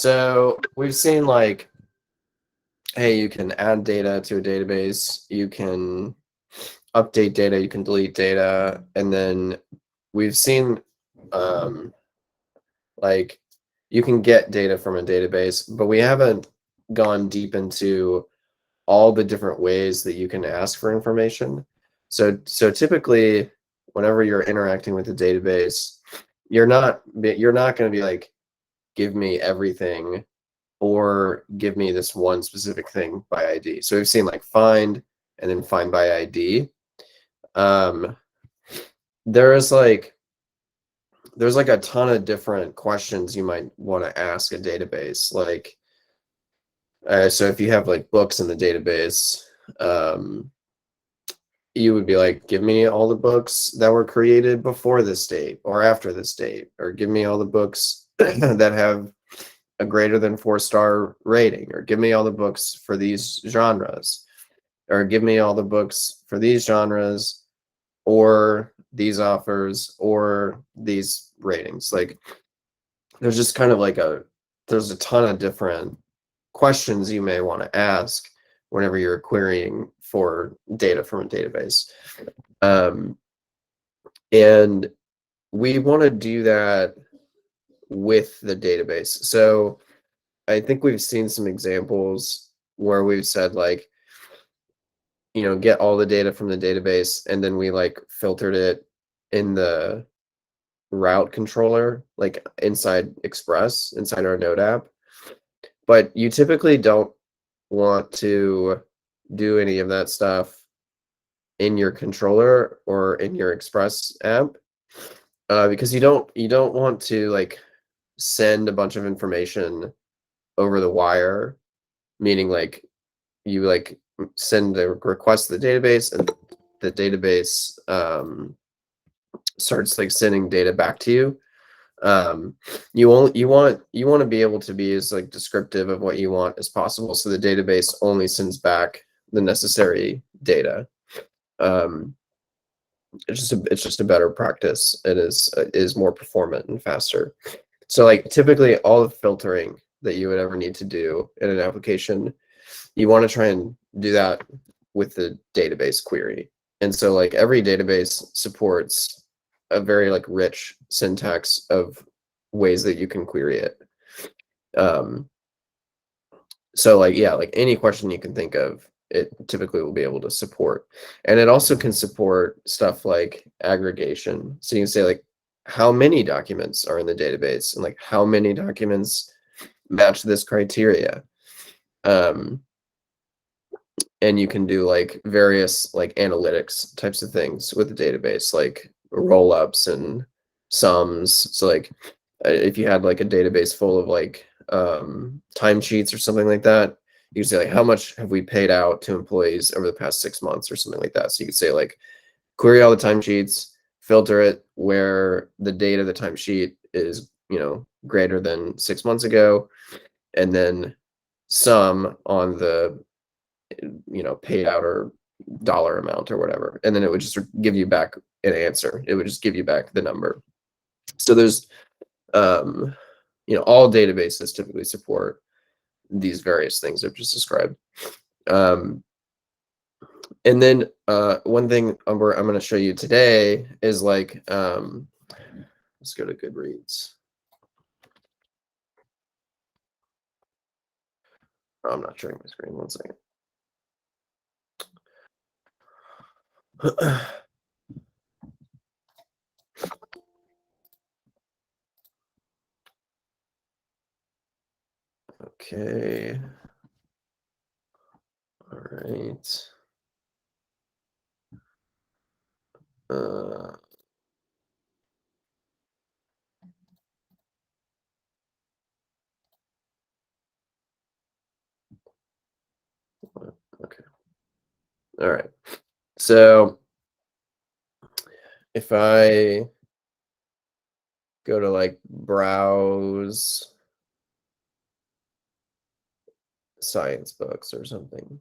So we've seen like, hey, you can add data to a database, you can update data, you can delete data, and then we've seen like you can get data from a database, but we haven't gone deep into all the different ways that you can ask for information. So typically, whenever you're interacting with a database, you're not going to be like, give me everything or give me this one specific thing by ID. So we've seen like find and then find by ID. Um, there is like there's like a ton of different questions you might want to ask a database. Like, so if you have like books in the database, um, you would be like, give me all the books that were created before this date or after this date, or give me all the books that have a greater than 4-star rating, or give me all the books for these genres, or give me all the books for these genres, or these offers, or these ratings. Like, there's just kind of like there's a ton of different questions you may want to ask whenever you're querying for data from a database. Um, and we want to do that with the database. So I think we've seen some examples where we've said like, get all the data from the database, and then we like filtered it in the route controller, like inside Express, inside our Node app. But you typically don't want to do any of that stuff in your controller or in your Express app, because you don't want to like send a bunch of information over the wire, meaning like you like send a request to the database, and the database starts like sending data back to you. You want to be able to be as like descriptive of what you want as possible, so the database only sends back the necessary data. um, it's just a better practice. It is more performant and faster. So like typically all the filtering that you would ever need to do in an application, you want to try and do that with the database query. And so like every database supports a very like rich syntax of ways that you can query it. Um, so like, yeah, like any question you can think of, it typically will be able to support. And it also can support stuff like aggregation. So you can say like, how many documents are in the database, and like how many documents match this criteria. Um, and you can do like various like analytics types of things with the database, like roll-ups and sums. So like if you had like a database full of like timesheets or something like that, you could say like, how much have we paid out to employees over the past 6 months or something like that. So you could say like, query all the timesheets, filter it where the date of the timesheet is greater than 6 months ago, and then sum on the paid out or dollar amount or whatever, and then it would just give you back an answer. It would just give you back the number. So there's all databases typically support these various things I've just described. And then one thing I'm going to show you today is like, let's go to Goodreads. Oh, I'm not sharing my screen. 1 second. Okay. All right. Okay. All right. So if I go to like browse science books or something,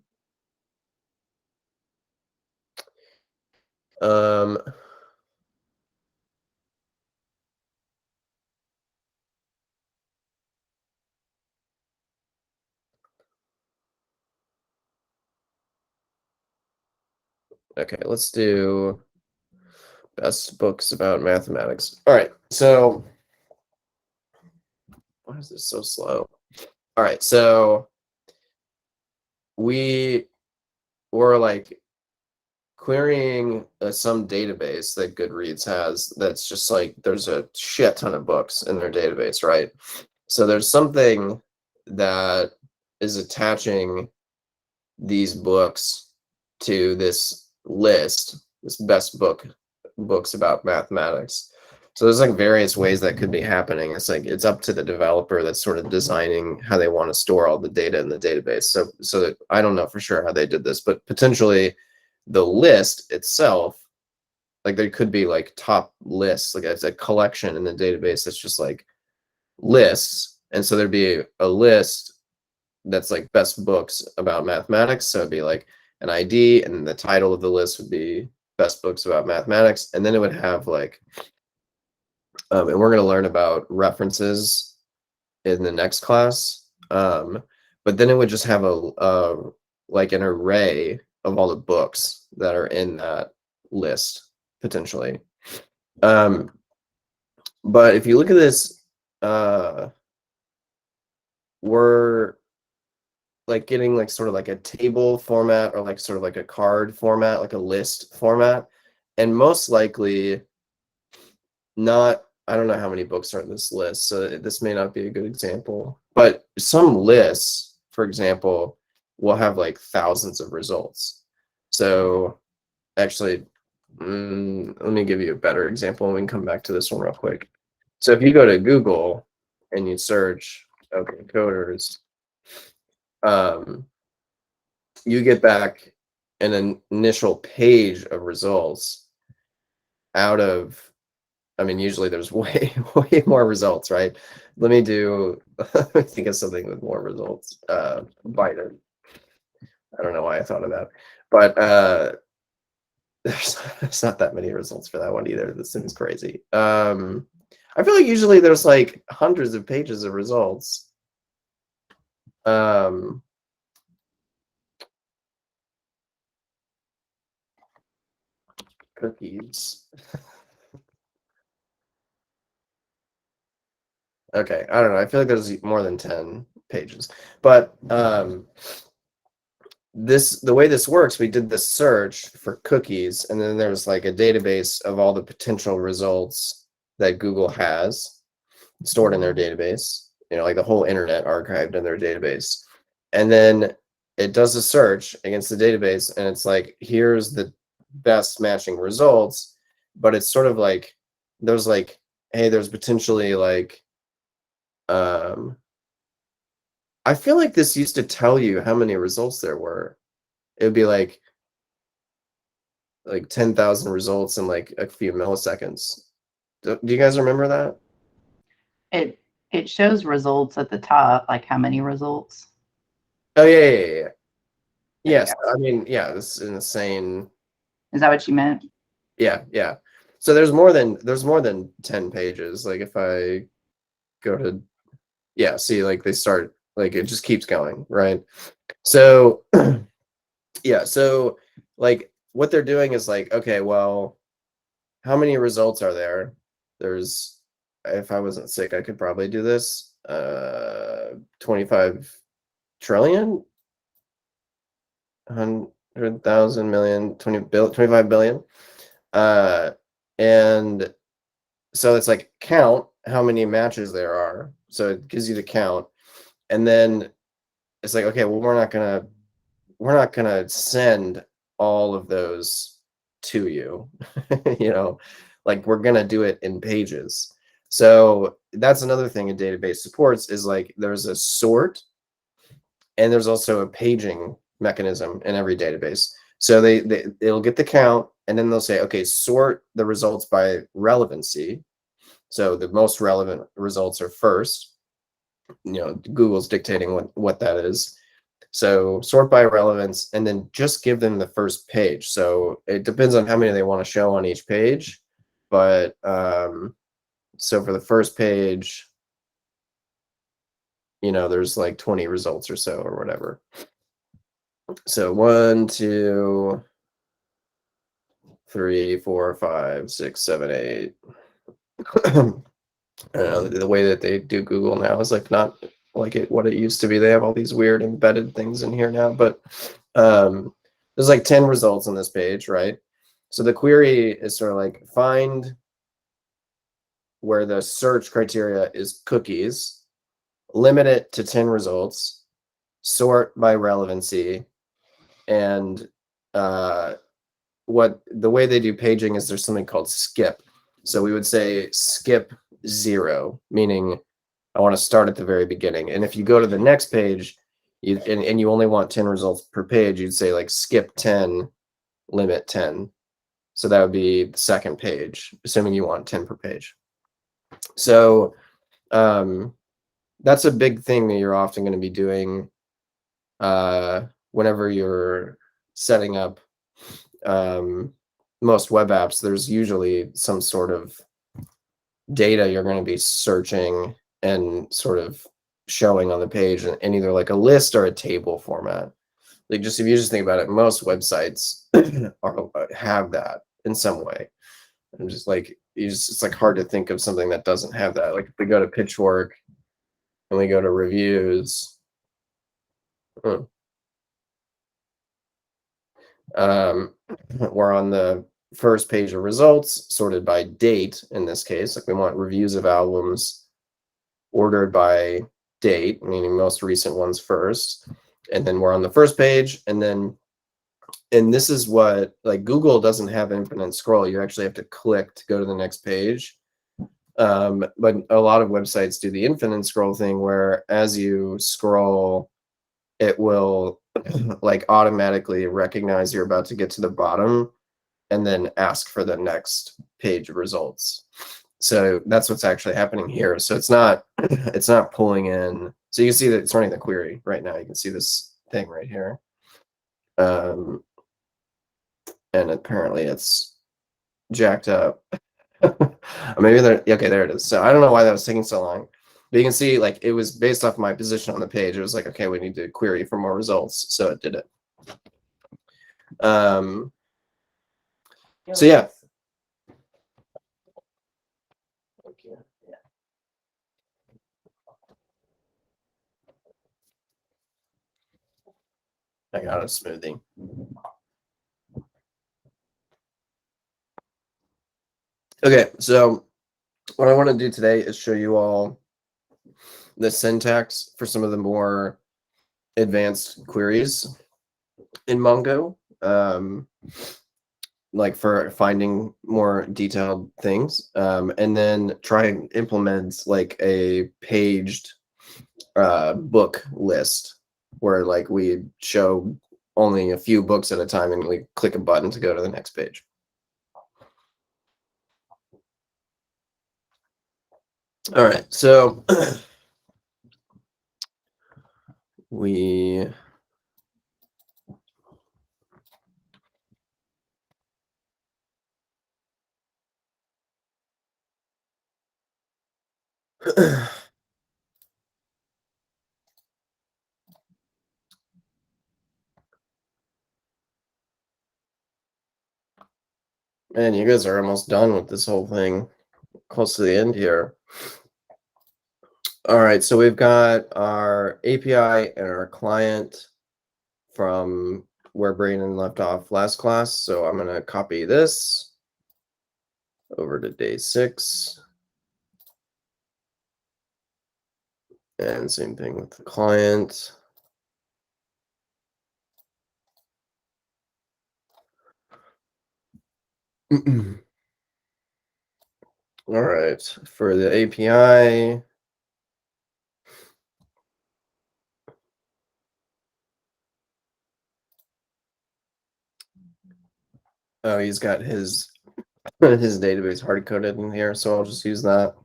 Okay, let's do best books about mathematics. All right, so why is this so slow? All right, so we were like querying some database that Goodreads has that's just like there's a shit ton of books in their database, right? So there's something that is attaching these books to this list, this books about mathematics. So there's like various ways that could be happening. It's like it's up to the developer that's sort of designing how they want to store all the data in the database. So that I don't know for sure how they did this, but potentially the list itself, like there could be like top lists, like it's a collection in the database that's just like lists. And so there'd be a list that's like best books about mathematics. So it'd be like an ID, and the title of the list would be best books about mathematics. And then it would have like, and we're going to learn about references in the next class. But then it would just have a like an array of all the books that are in that list potentially. But if you look at this, we're like getting like sort of like a table format or like sort of like a card format, like a list format. And most likely not, I don't know how many books are in this list, so this may not be a good example. But some lists, for example, will have like thousands of results. So actually, let me give you a better example and we can come back to this one real quick. So if you go to Google and you search, okay, coders, you get back an initial page of results out of, I mean, usually there's way more results, right? Let me think of something with more results. Biden. I don't know why I thought of that, but there's not that many results for that one either. This seems crazy. I feel like usually there's like hundreds of pages of results. Cookies. Okay, I don't know. I feel like there's more than 10 pages. But the way this works, we did this search for cookies, and then there's like a database of all the potential results that Google has stored in their database, like the whole internet archived in their database. And then it does a search against the database, and it's like, here's the best matching results, but it's sort of like, there's like, hey, there's potentially like, I feel like this used to tell you how many results there were. It would be like 10,000 results in like a few milliseconds. Do you guys remember that? It shows results at the top, like how many results. Oh yeah. There you Yes, go. I mean, yeah, this is insane. Is that what you meant? Yeah. So there's more than 10 pages. Like if I go to, yeah, see, like they start, like it just keeps going, right? So yeah, so like what they're doing is like, okay, well, how many results are there? There's, if I wasn't sick, I could probably do this. 25 trillion, 100,000 million, 25 billion. And so it's like count how many matches there are. So it gives you the count. And then it's like, okay, well, we're not gonna send all of those to you. you know, like we're gonna do it in pages. So that's another thing a database supports is like there's a sort and there's also a paging mechanism in every database. So they'll get the count and then they'll say, okay, sort the results by relevancy. So the most relevant results are first. Google's dictating what that is. So sort by relevance and then just give them the first page. So it depends on how many they want to show on each page. But so for the first page, there's like 20 results or so or whatever. So 1, 2, 3, 4, 5, 6, 7, 8. The way that they do Google now is like not like what it used to be. They have all these weird embedded things in here now, but there's like 10 results on this page, right? So the query is sort of like find where the search criteria is cookies, limit it to 10 results, sort by relevancy, and what the way they do paging is there's something called skip. So we would say skip 0, meaning I want to start at the very beginning. And if you go to the next page, and you only want 10 results per page, you'd say like skip 10, limit 10. So that would be the second page, assuming you want 10 per page. So that's a big thing that you're often going to be doing whenever you're setting up most web apps. There's usually some sort of data you're going to be searching and sort of showing on the page in either like a list or a table format. Like just if you just think about it, most websites have that in some way. And just like it's like hard to think of something that doesn't have that. Like if we go to Pitchfork and we go to reviews, we're on the first page of results, sorted by date in this case. Like we want reviews of albums ordered by date, meaning most recent ones first. And then we're on the first page, and this is what, like, Google doesn't have infinite scroll. You actually have to click to go to the next page. But a lot of websites do the infinite scroll thing where as you scroll, it will like automatically recognize you're about to get to the bottom and then ask for the next page of results. So that's what's actually happening here. So it's not pulling in. So you can see that it's running the query right now. You can see this thing right here. And apparently it's jacked up. Maybe okay, there it is. So I don't know why that was taking so long. But you can see like it was based off my position on the page. It was like, okay, we need to query for more results. So it did it. So yeah. I got a smoothie. Okay, so what I want to do today is show you all the syntax for some of the more advanced queries in Mongo, like for finding more detailed things, and then try and implement like a paged book list where like we show only a few books at a time and we click a button to go to the next page. All right, so we man, you guys are almost done with this whole thing. Close to the end here. All right, so we've got our API and our client from where Brandon left off last class. So I'm going to copy this over to day 6. And same thing with the client. All right, for the API, oh, he's got his database hard coded in here, so I'll just use that.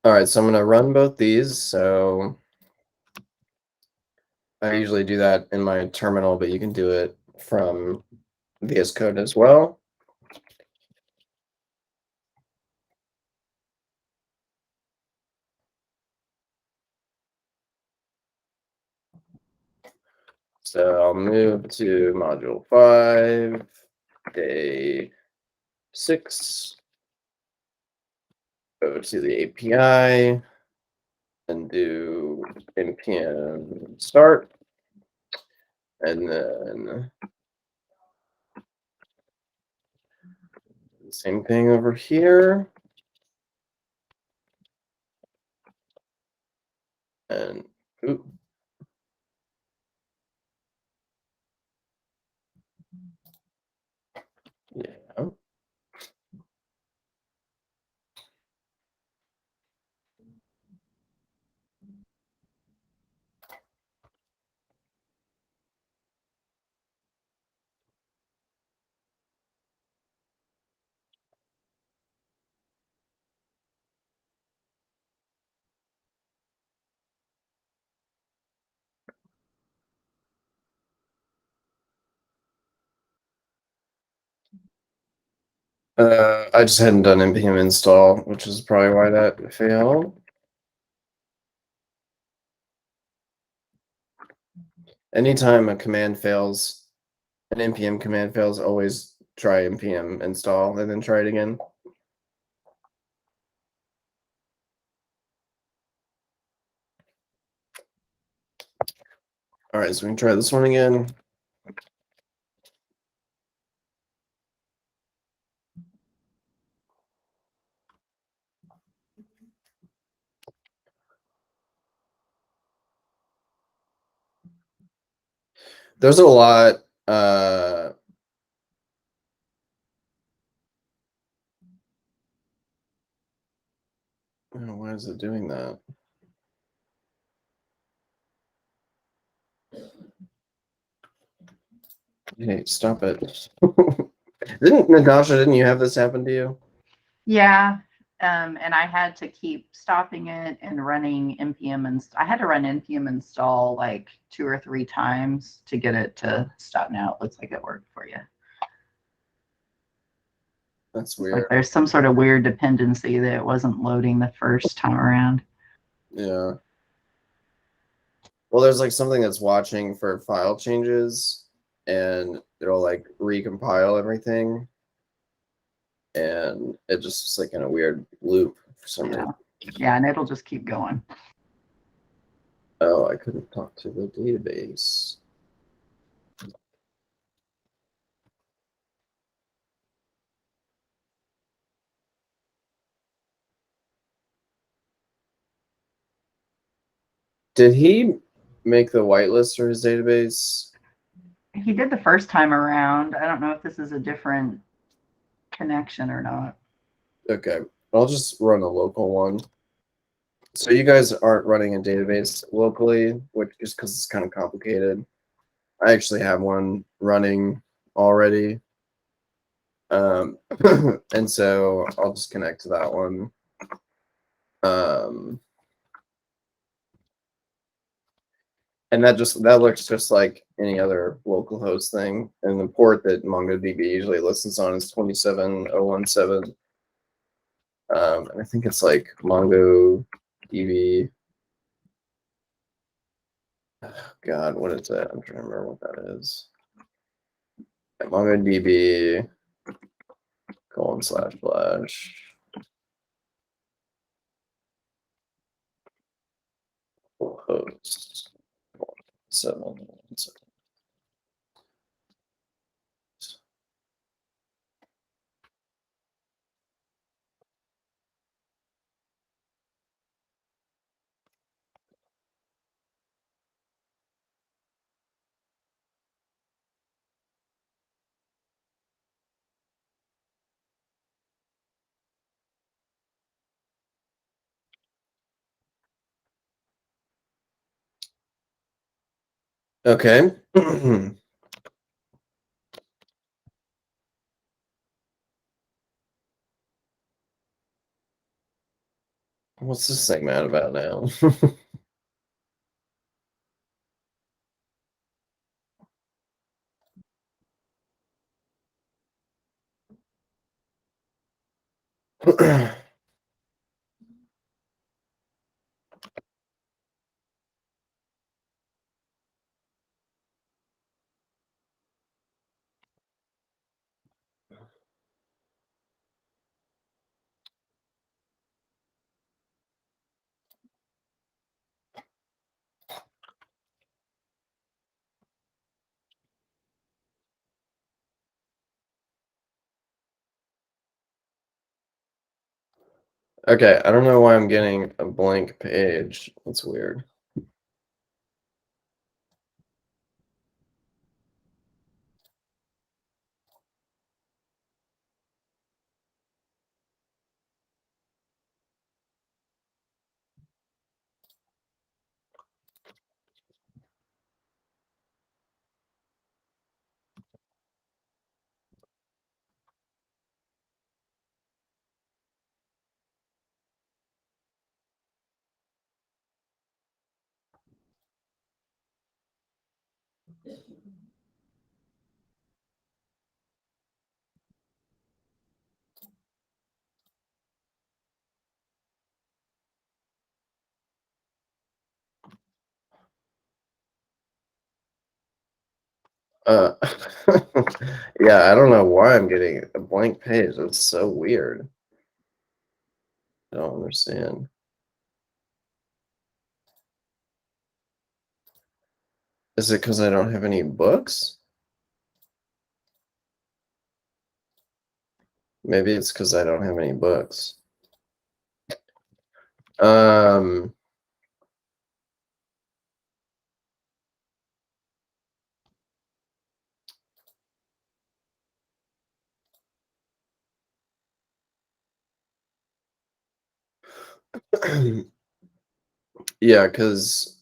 All right, so I'm going to run both these. So I usually do that in my terminal, but you can do it from VS Code as well. So I'll move to module 5, day 6, go to the API and do npm start, and then same thing over here. And ooh. Yeah. I just hadn't done npm install, which is probably why that failed. Anytime a command fails, an npm command fails, always try npm install and then try it again. All right, so we can try this one again. There's a lot. Why is it doing that? Hey, stop it. Natasha, didn't you have this happen to you? Yeah. And I had to keep stopping it and running npm, and I had to run npm install like 2 or 3 times to get it to stop. Now it looks like it worked for you. That's Like weird. there's some sort of weird dependency that it wasn't loading the first time around. Yeah. Well, there's like something that's watching for file changes, and it'll like recompile everything, and it just is like in a weird loop for some reason. Yeah, and it'll just keep going. Oh, I couldn't talk to the database. Did he make the whitelist for his database? He did the first time around. I don't know if this is a different connection or not. Okay, I'll just run a local one. So you guys aren't running a database locally, which is because it's kind of complicated. I actually have one running already. And so I'll just connect to that one. And that looks just like any other localhost thing. And the port that MongoDB usually listens on is 27017. And I think it's like MongoDB. Oh, God, what is that? I'm trying to remember what that is. MongoDB :// host 7. Okay. What's this thing mad about now? Okay, I don't know why I'm getting a blank page. That's weird. Uh, yeah, I don't know why I'm getting a blank page. That's so weird. I don't understand. Is it because I don't have any books? Maybe it's because I don't have any books. Um, yeah, because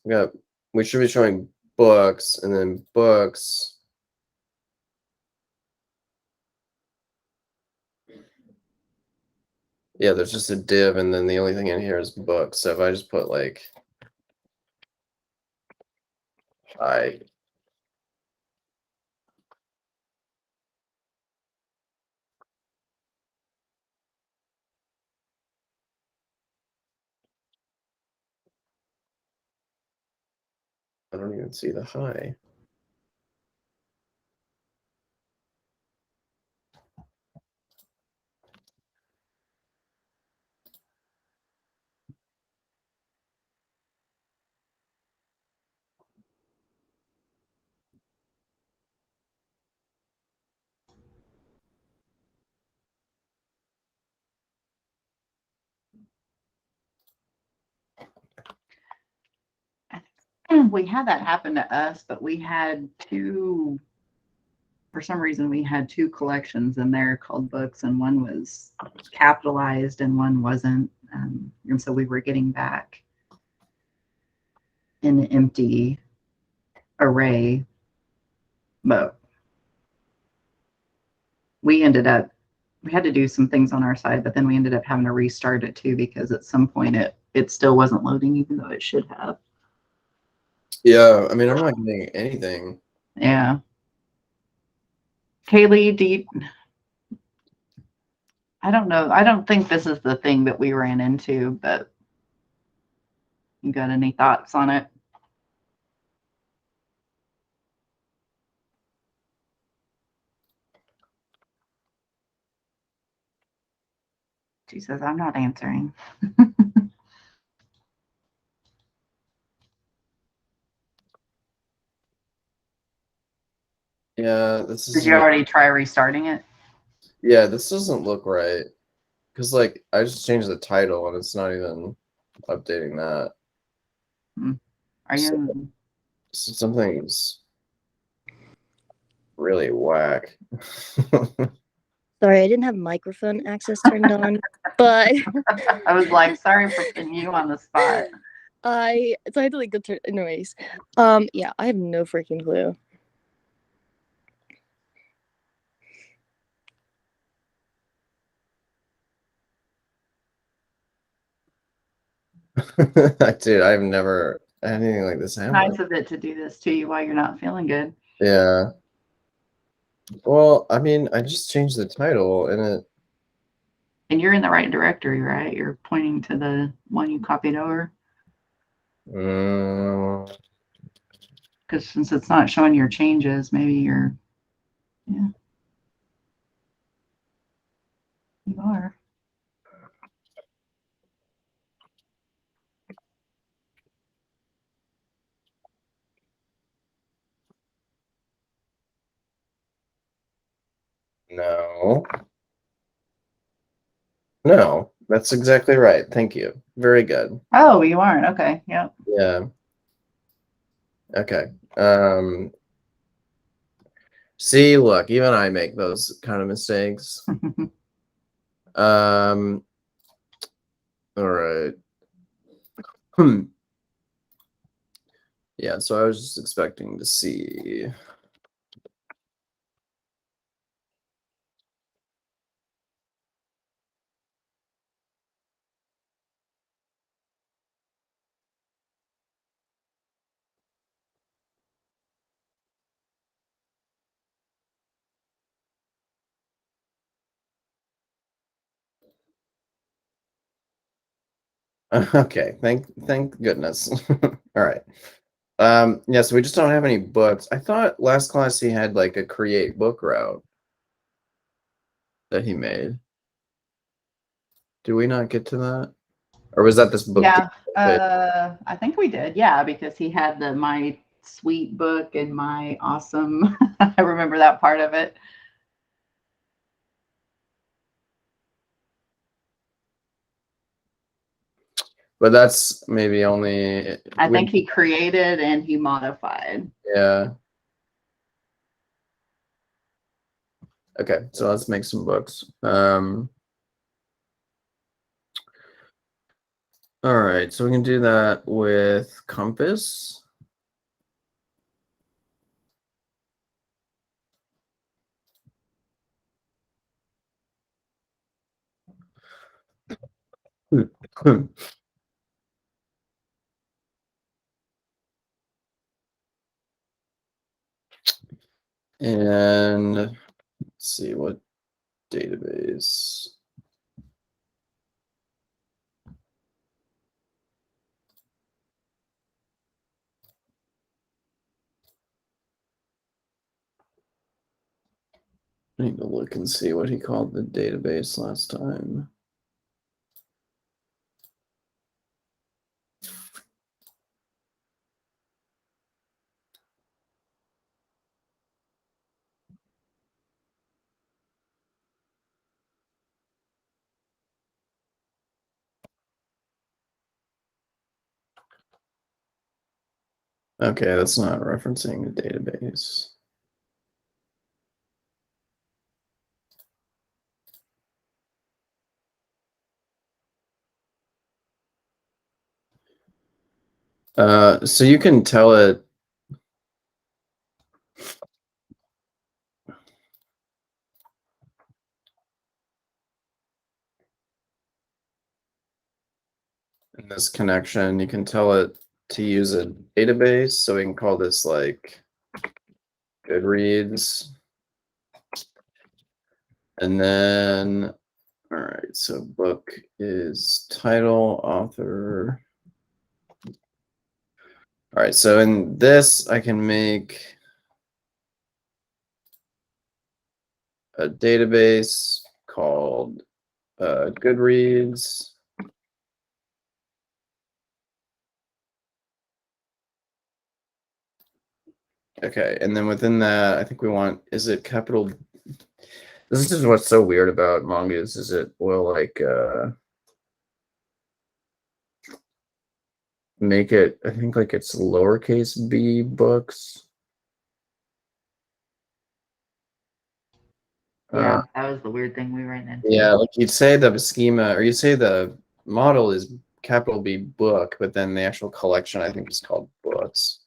we should be showing books and then books. Yeah, there's just a div, and then the only thing in here is books. So if I just put like hi, I don't even see the hi. We had that happen to us, but we had two, for some reason, we had two collections in there called books, and one was capitalized and one wasn't. And so we were getting back an empty array, but we ended up, we had to do some things on our side, but then we ended up having to restart it too because at some point it still wasn't loading, even though it should have. Yeah, I mean, I'm not getting anything. Yeah. Kaylee, I don't know. I don't think this is the thing that we ran into, but you got any thoughts on it? She says, I'm not answering. Yeah, this Did you isn't. already try restarting it? Yeah, this doesn't look right. Because like I just changed the title and it's not even updating that. Are So, you? so something's really whack. Sorry, I didn't have microphone access turned on, but I was like, sorry for putting you on the spot. I had to like go turn anyways. Yeah, I have no freaking clue. Dude, I've never had anything like this happen. Nice of it to do this to you while you're not feeling good. Yeah. Well, I mean, I just changed the title and it. And you're in the right directory, right? You're pointing to the one you copied over. Because since it's not showing your changes, maybe you're, yeah, you are. No. No. That's exactly right. Thank you. Very good. Oh, you aren't. Okay. Yep. Yeah. Okay. See, look, even I make those kind of mistakes. All right. Yeah, so I was just expecting to see. Okay, thank goodness. All right. Yeah, so we just don't have any books. I thought last class he had like a create book route that he made. Did we not get to that? Or was that this book? Yeah. I think we did. Yeah, because he had the My Sweet book and My Awesome. I remember that part of it. But that's maybe only I think he created and he modified. yeah. Okay, so let's make some books. All right, so we can do that with Compass. And let's see what database. I need to look and see what he called the database last time. Okay, that's not referencing the database. So you can tell it in this connection, you can tell it to use a database. So we can call this like Goodreads. And then, all right, so book is title, author. All right, so in this, I can make a database called Goodreads. Okay, and then within that, I think we want, is it capital? This is what's so weird about Mongoose, is it will like make it, I think like it's lowercase b books. Yeah, that was the weird thing we ran into. Yeah, like you'd say the schema, or you say the model is capital B book, but then the actual collection I think is called books.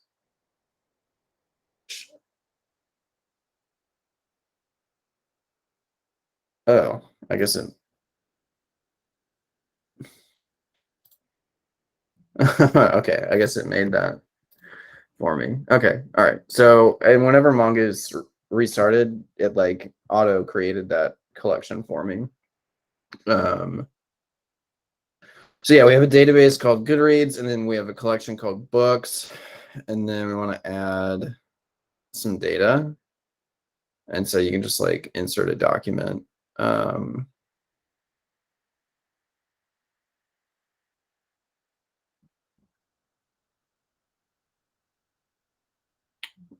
Oh, I guess it. Okay, I guess it made that for me. Okay, all right. So, and whenever Mongoose restarted, it like auto created that collection for me. So yeah, we have a database called Goodreads, and then we have a collection called Books, and then we want to add some data. And so you can just like insert a document.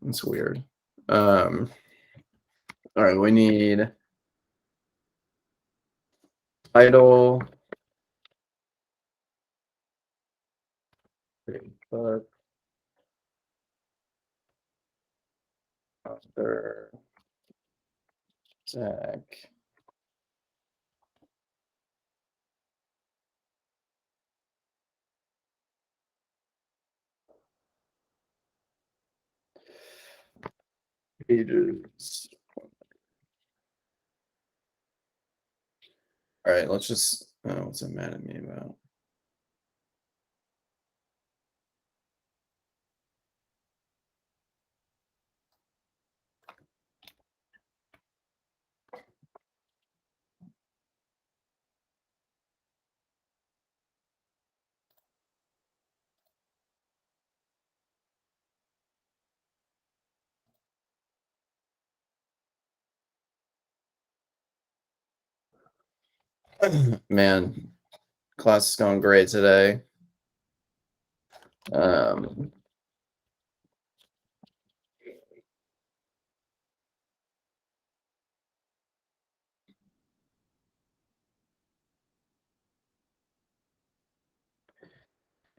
It's weird. All right, we need title, Facebook. Author. Zach. Pages. All right, let's just. Oh, what's it mad at me about? Man, class is going great today.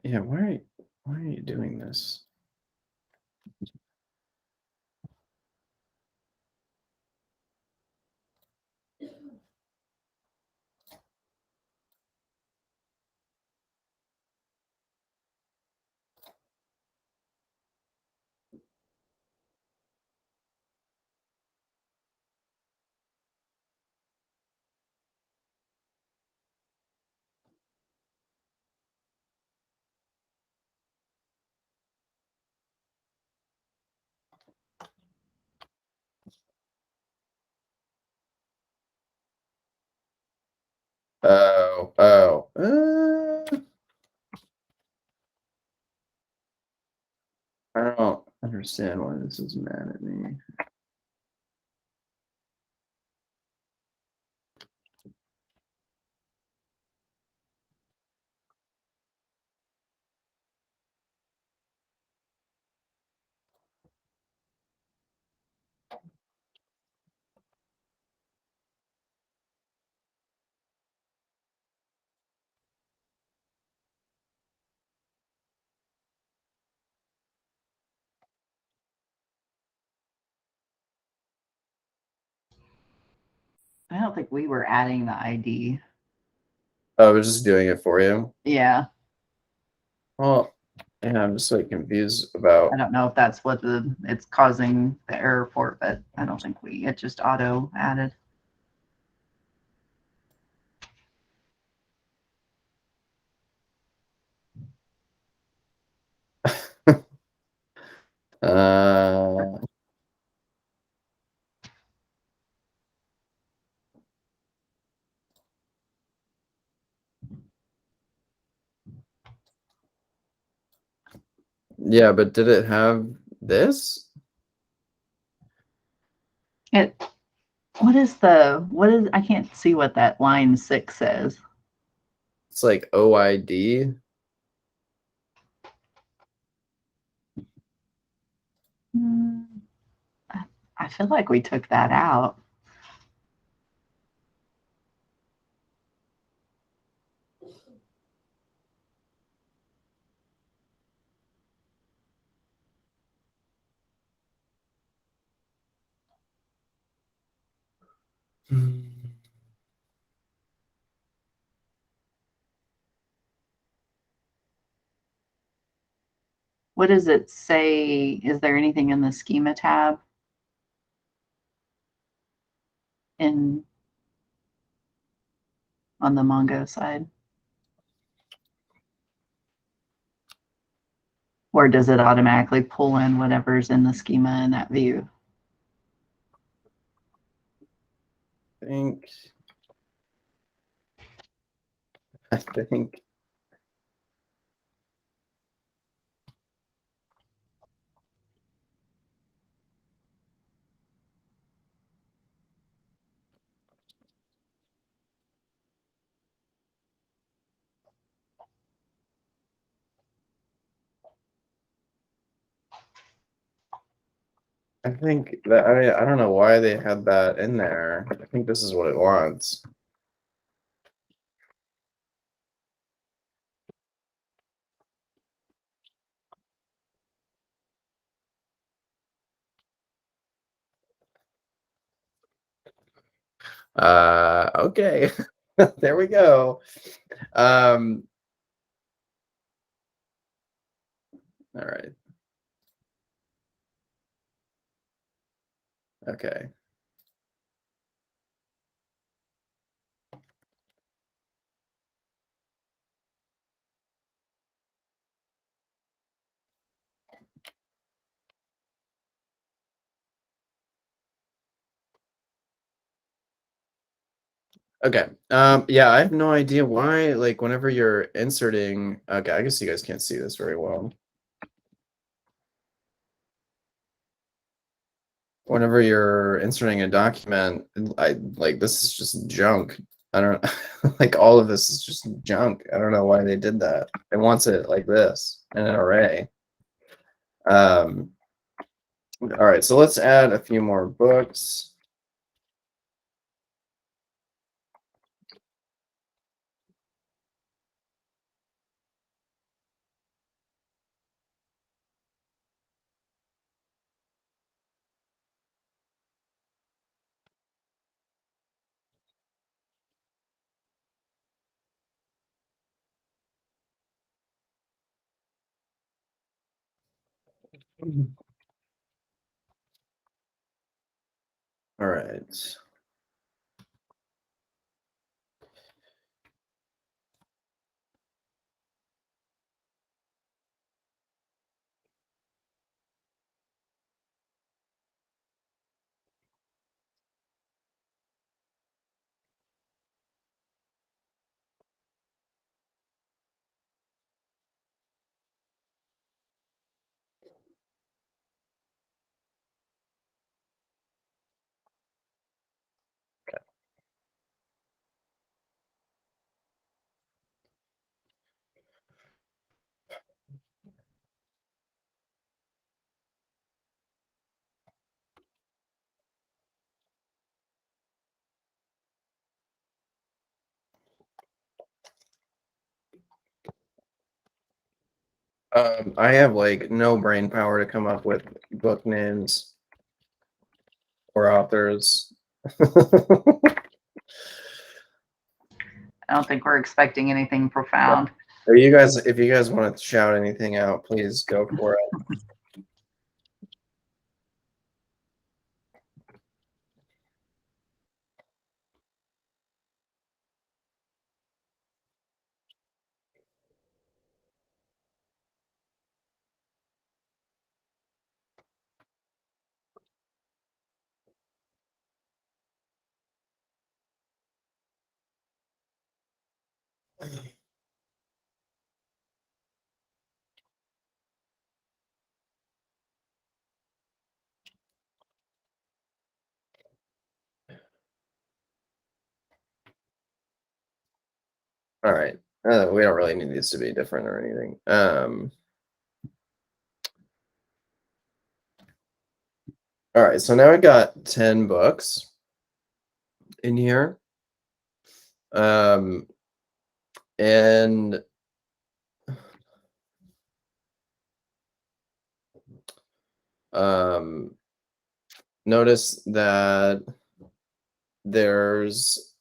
Yeah, why are you doing this? Oh. I don't understand why this is mad at me. I don't think we were adding the ID. Oh, I was just doing it for you. Yeah. Well, yeah, I'm just like confused about. I don't know if that's what it's causing the error for, but I don't think it just auto added. Yeah, but did it have this? What is I can't see what that line 6 says. It's like OID. I feel like we took that out. What does it say? Is there anything in the schema tab? On the Mongo side? Or does it automatically pull in whatever's in the schema in that view? I think. I think that I don't know why they had that in there. I think this is what it wants. Okay. There we go. All right. Okay. Okay. Yeah, I have no idea why, like, whenever you're inserting, okay, I guess you guys can't see this very well. Whenever you're inserting a document, I like this is just junk. I don't like all of this is just junk. I don't know why they did that. It wants it like this in an array. All right, so let's add a few more books. All right. I have like no brain power to come up with book names or authors. I don't think we're expecting anything profound. Are you guys, if you guys want to shout anything out, please go for it. All right. We don't really need these to be different or anything. All right, so now I got 10 books in here. And notice that there's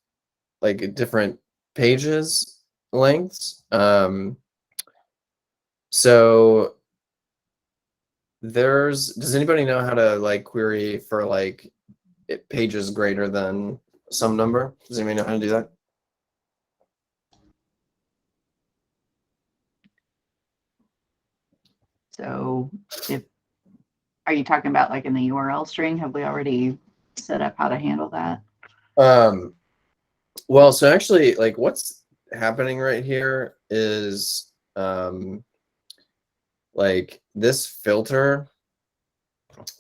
like different pages lengths. So does anybody know how to like query for like pages greater than some number? Does anybody know how to do that? So are you talking about like in the URL string? Have we already set up how to handle that? Well, so actually, like what's happening right here is like this filter.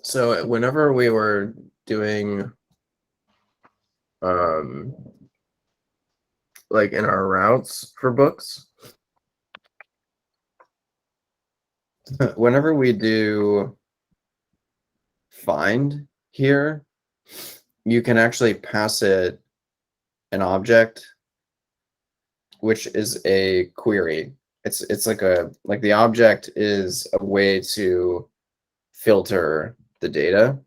So whenever we were doing like in our routes for books, whenever we do find here, you can actually pass it an object, which is a query. It's like the object is a way to filter the data.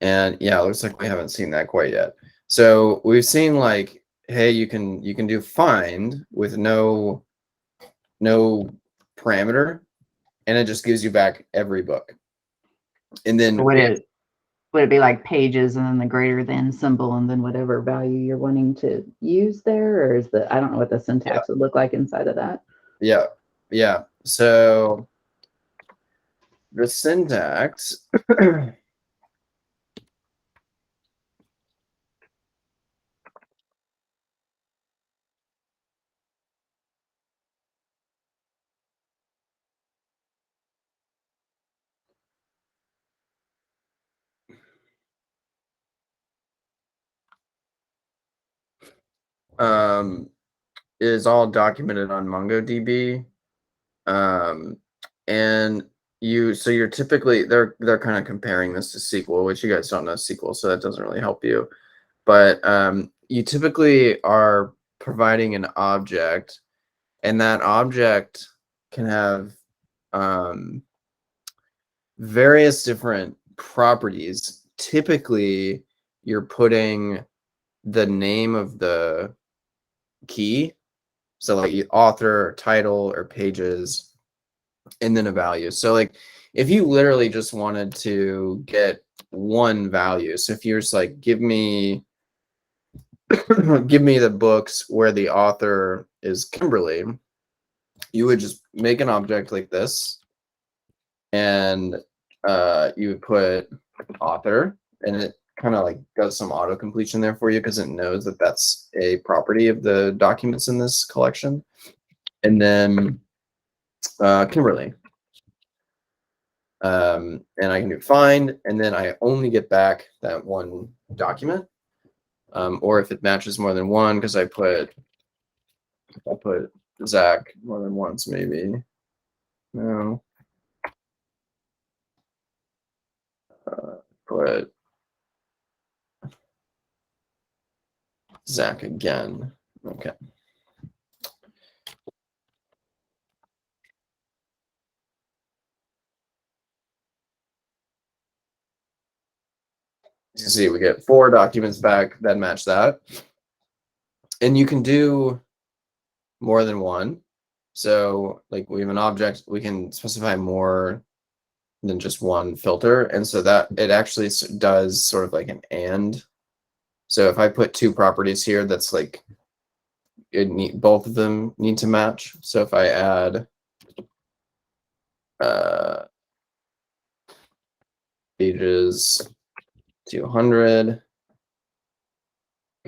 And yeah, it looks like we haven't seen that quite yet. So we've seen like, hey, you can do find with no parameter, and it just gives you back every book. And then Would it be like pages and then the greater than symbol and then whatever value you're wanting to use there? Or is I don't know what the syntax would look like inside of that. yeah. So the syntax is all documented on MongoDB. And you're typically they're kind of comparing this to SQL, which you guys don't know SQL, so that doesn't really help you. But you typically are providing an object, and that object can have various different properties. Typically, you're putting the name of the key, so like author or title or pages, and then a value. So like if you literally just wanted to get one value, so if you're just like, give me the books where the author is Kimberly, you would just make an object like this, and you would put author, and it kind of like does some auto completion there for you because it knows that that's a property of the documents in this collection. And then Kimberly. And I can do find, and then I only get back that one document. Or if it matches more than one, because I put Zach more than once, maybe. No. Put Zach again. Okay. You see, we get 4 documents back that match that. And you can do more than one. So like we have an object, we can specify more than just one filter. And so that it actually does sort of like an and. So if I put 2 properties here, that's like both of them need to match. So if I add pages 200,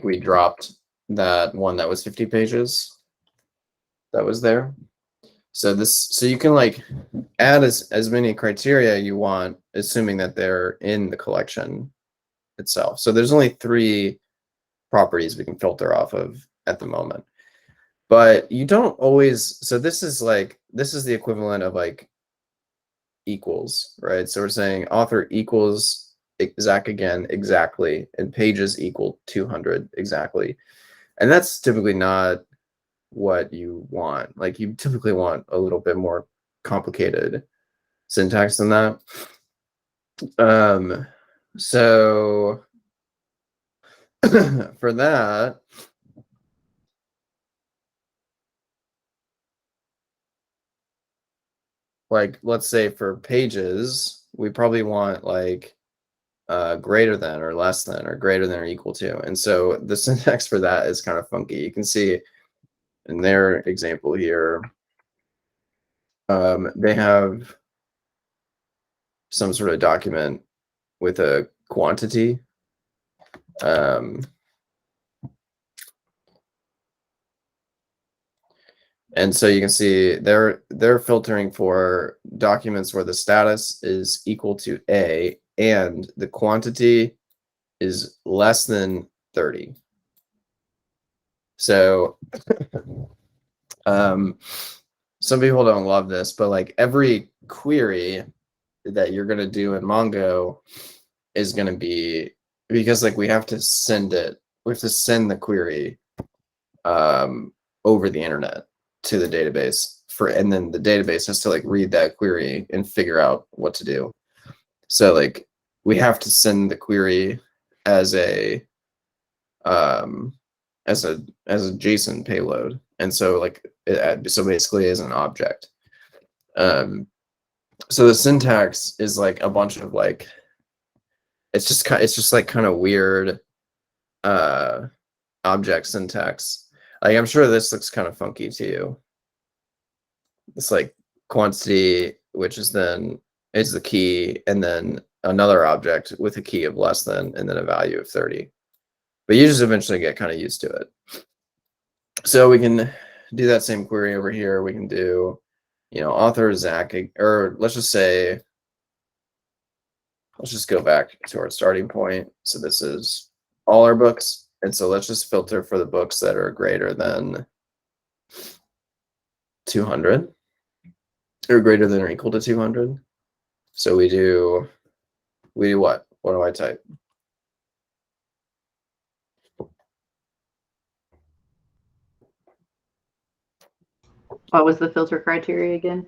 we dropped that one that was 50 pages that was there. So you can like add as many criteria you want, assuming that they're in the collection itself. So there's only 3 properties we can filter off of at the moment. But you don't always, so this is the equivalent of like equals, right? So we're saying author equals Zach again exactly, and pages equal 200 exactly. And that's typically not what you want. Like you typically want a little bit more complicated syntax than that. So for that, like let's say for pages, we probably want like greater than or less than or greater than or equal to. And so the syntax for that is kind of funky. You can see in their example here, they have some sort of document with a quantity. And so you can see they're filtering for documents where the status is equal to A and the quantity is less than 30. So some people don't love this, but like every query that you're going to do in Mongo is going to be, because like we have to send the query over the internet to the database and then the database has to like read that query and figure out what to do. So like we have to send the query as a as a JSON payload, and so like so basically as an object. So the syntax is like a bunch of like it's just like kind of weird object syntax. Like I'm sure this looks kind of funky to you. It's like quantity, which is then is the key, and then another object with a key of less than, and then a value of 30. But you just eventually get kind of used to it. So we can do that same query over here. We can do, you know, author Zach, or let's just say, let's just go back to our starting point. So this is all our books. And so let's just filter for the books that are greater than 200 or greater than or equal to 200. So we do what? What do I type? What was the filter criteria again?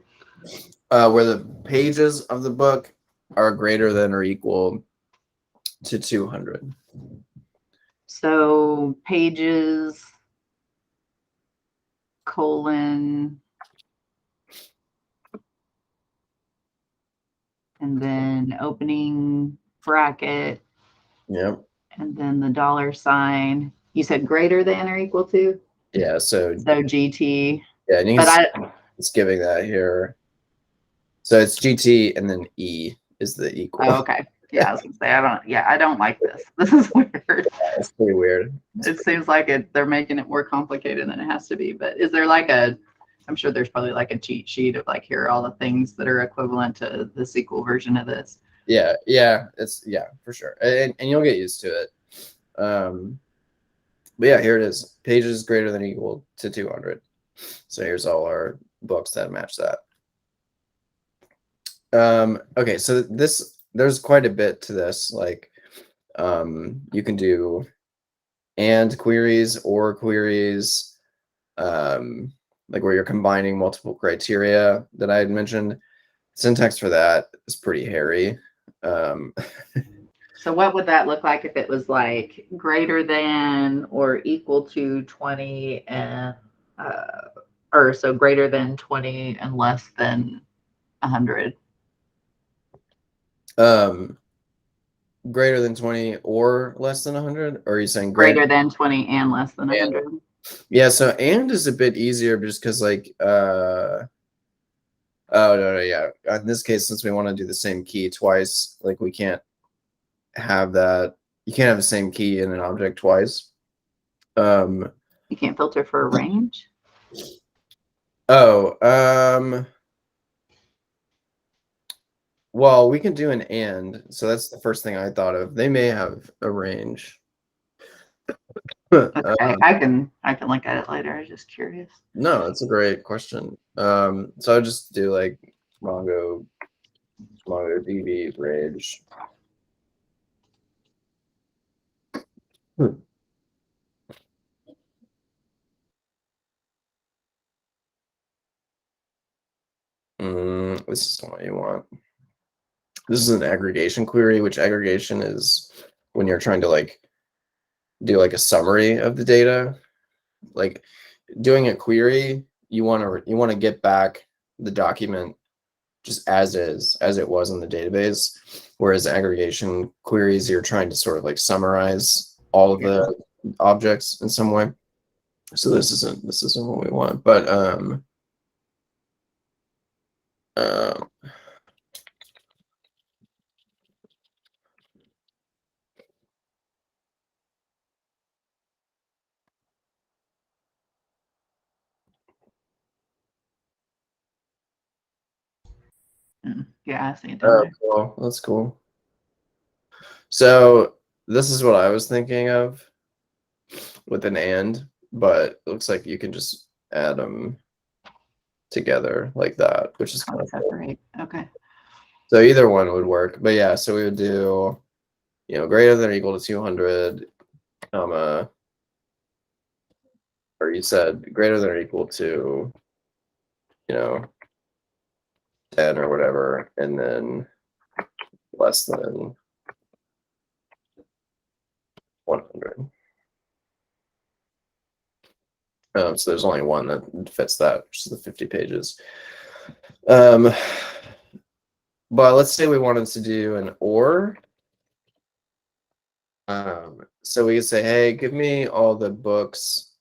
Where the pages of the book are greater than or equal to 200. So pages, colon, and then opening bracket, Yep. and then the dollar sign. You said greater than or equal to? Yeah. So GT. yeah, and you But can it's giving that here. So it's GT and then E is the equal. Oh, okay. Yeah, I was gonna say I don't like this. This is weird. It's pretty weird. It seems like they're making it more complicated than it has to be. But is there like I'm sure there's probably like a cheat sheet of like, here are all the things that are equivalent to the SQL version of this. Yeah, it's for sure. And you'll get used to it. But yeah, here it is. Pages greater than or equal to 200. So here's all our books that match that. Okay, so there's quite a bit to this. Like you can do and queries or queries, like where you're combining multiple criteria that I had mentioned. Syntax for that is pretty hairy. So what would that look like if it was like greater than or equal to 20 and or so greater than 20 and less than 100? Greater than 20 or less than 100? Or are you saying Greater than 20 and less than 100? Yeah, so and is a bit easier just because like oh no, yeah. In this case, since we want to do the same key twice, like we can't have that. You can't have the same key in an object twice. You can't filter for a range? Well, we can do an and, so that's the first thing I thought of. They may have a range. Okay, I can look at it later. I was just curious. No, that's a great question. So I'll just do like MongoDB range. This is what you want. This is an aggregation query, which aggregation is when you're trying to like do like a summary of the data. Like doing a query, you want to get back the document just as it was in the database. Whereas aggregation queries, you're trying to sort of like summarize all of the objects in some way. So this isn't what we want, but yeah, I see it down there. cool. That's cool. So this is what I was thinking of with an and, but it looks like you can just add them together like that, which is kind of cool. Separate. Okay. So either one would work, but yeah, so we would do, you know, greater than or equal to 200, comma, or you said greater than or equal to, you know, 10 or whatever, and then less than 100. So there's only one that fits that, which is the 50 pages. But let's say we wanted to do an or. So we could say, hey, give me all the books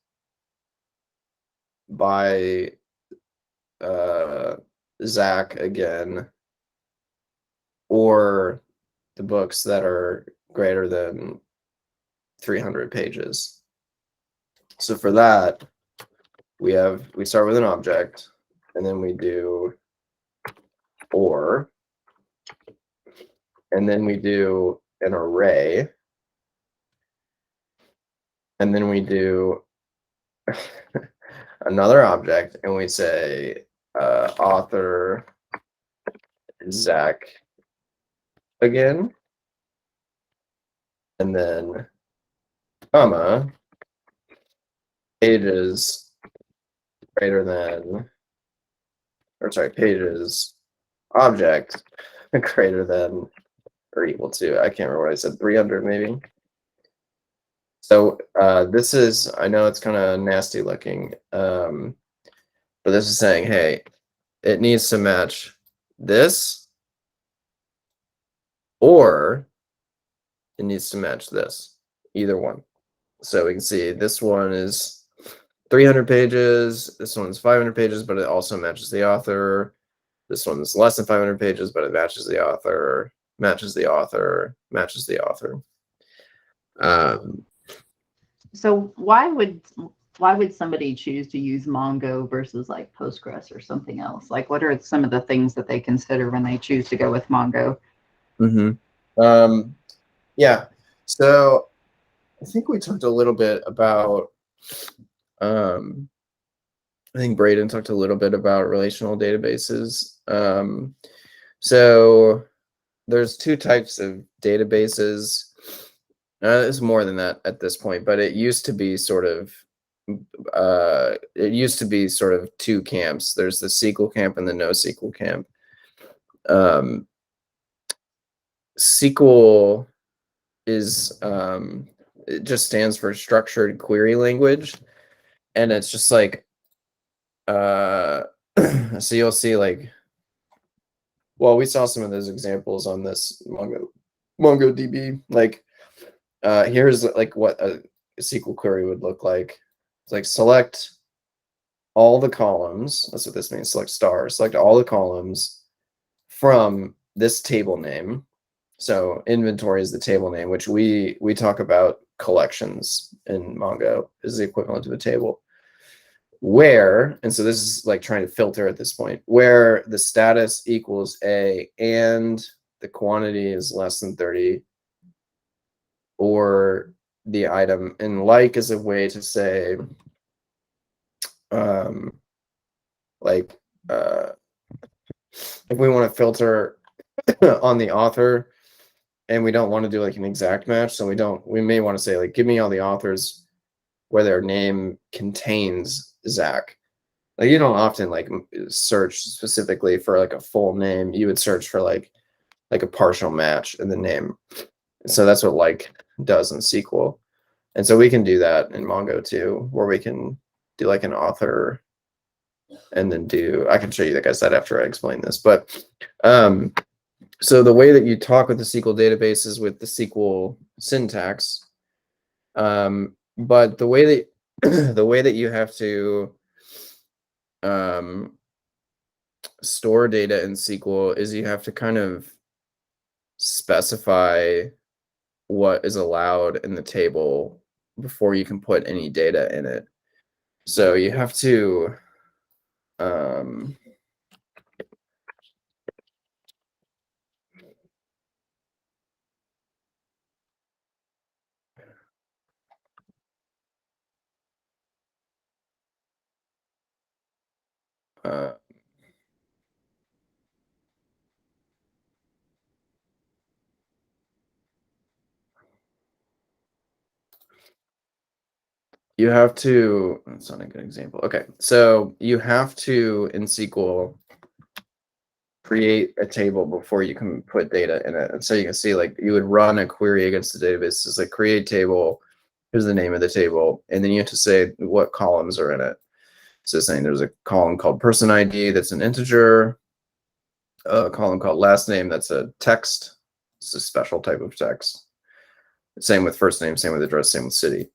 by Zach again, or the books that are greater than 300 pages. So for that, we start with an object, and then we do or, and then we do an array, and then we do another object, and we say author Zach again, and then comma pages greater than, or sorry, pages object greater than or equal to, I can't remember what I said, 300 maybe. So this is, I know it's kind of nasty looking, but this is saying, hey, it needs to match this, or it needs to match this, either one. So we can see this one is 300 pages, this one's 500 pages, but it also matches the author. This one's less than 500 pages, but it matches the author, matches the author, matches the author. So why would somebody choose to use Mongo versus like Postgres or something else? Like, what are some of the things that they consider when they choose to go with Mongo? Yeah. So I think we talked a little bit about. I think Braden talked a little bit about relational databases. So there's two types of databases. It's more than that at this point, but it used to be sort of two camps. There's the SQL camp and the NoSQL camp. SQL is it just stands for structured query language, and it's just like so you'll see like, well, we saw some of those examples on this MongoDB. Like here's like what a SQL query would look like. It's like select all the columns. That's what this means. Select star. Select all the columns from this table name. So inventory is the table name, which we talk about collections in Mongo is the equivalent of a table. Where, and so this is like trying to filter at this point, where the status equals A and the quantity is less than 30, or the item, and like is a way to say, like, if we want to filter on the author and we don't want to do like an exact match, so we may want to say like, give me all the authors where their name contains Zach. Like you don't often like search specifically for like a full name. You would search for like a partial match in the name. So that's what like does in SQL. And so we can do that in Mongo too, where we can do like an author and then I can show you, like I said, after I explain this. But so the way that you talk with the SQL database is with the SQL syntax. But the way that you have to store data in SQL is you have to kind of specify what is allowed in the table before you can put any data in it. So you have to you have to, that's not a good example. Okay, so you have to, in SQL, create a table before you can put data in it. And so you can see like you would run a query against the database. It's like create table, here's the name of the table, and then you have to say what columns are in it. So saying there's a column called person ID that's an integer, a column called last name that's a text. It's a special type of text. Same with first name, same with address, same with city.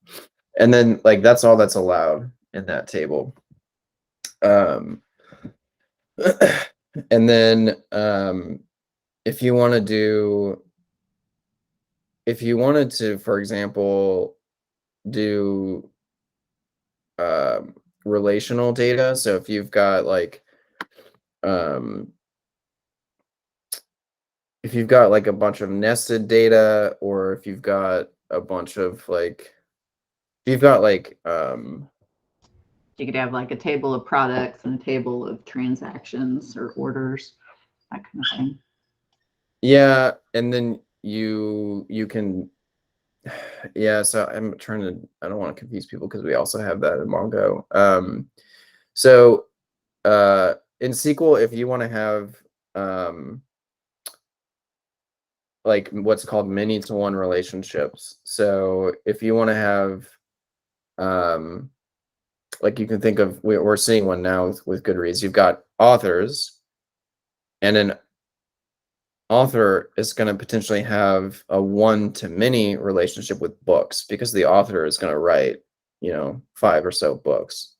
And then like that's all that's allowed in that table. And then if you want to do, if you wanted to, for example, do relational data, so if you've got like if you've got like a bunch of nested data, or if you've got a bunch of like, if you've got like You could have like a table of products and a table of transactions or orders, that kind of thing. yeah, and then you can yeah, so I'm trying to, I don't want to confuse people because we also have that in Mongo. So in SQL, if you want to have like what's called many to one relationships. So if you want to have like you can think of, we're seeing one now with Goodreads. You've got authors, and an author is going to potentially have a one to many relationship with books because the author is going to write, 5 or so books.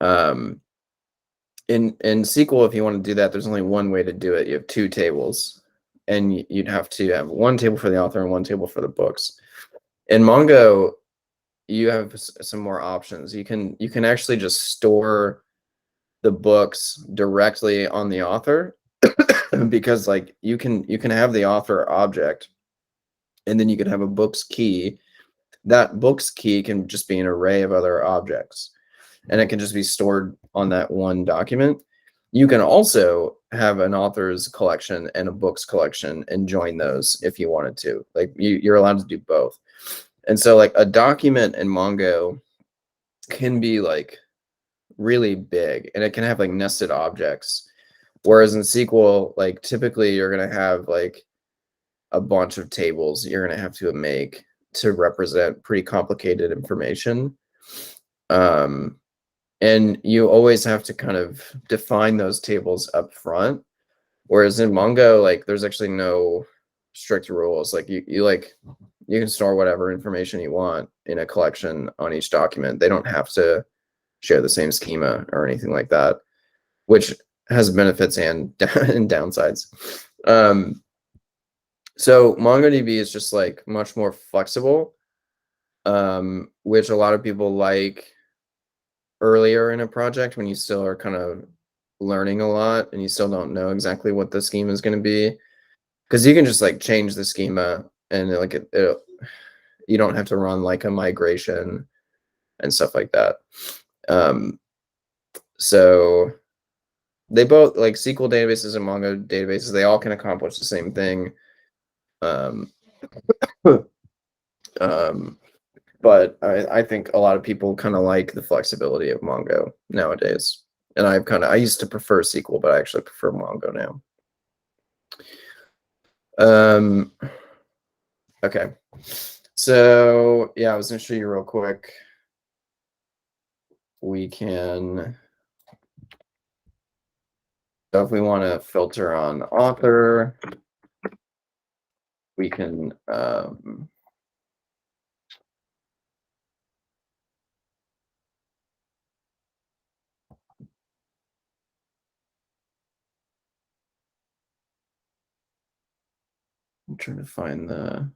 In SQL, if you want to do that, there's only one way to do it. You have 2 tables, and you'd have to have one table for the author and one table for the books. In Mongo, you have some more options. You can actually just store the books directly on the author because like you can have the author object, and then you can have a books key. That books key can just be an array of other objects, and it can just be stored on that one document. You can also have an author's collection and a books collection and join those if you wanted to. Like you're allowed to do both. And so like a document in Mongo can be like really big, and it can have like nested objects. Whereas in SQL, like typically you're going to have like a bunch of tables you're going to have to make to represent pretty complicated information. And you always have to kind of define those tables up front. Whereas in Mongo, like there's actually no strict rules. Like you can store whatever information you want in a collection on each document. They don't have to share the same schema or anything like that, which has benefits and and downsides. So MongoDB is just like much more flexible, which a lot of people like earlier in a project when you still are kind of learning a lot and you still don't know exactly what the schema is going to be, because you can just like change the schema, and like you don't have to run like a migration and stuff like that. So they both, like SQL databases and Mongo databases, they all can accomplish the same thing. But I think a lot of people kind of like the flexibility of Mongo nowadays. And I used to prefer SQL, but I actually prefer Mongo now. Okay. So yeah, I was gonna show you real quick. We can, so if we want to filter on author, we can I'm trying to find the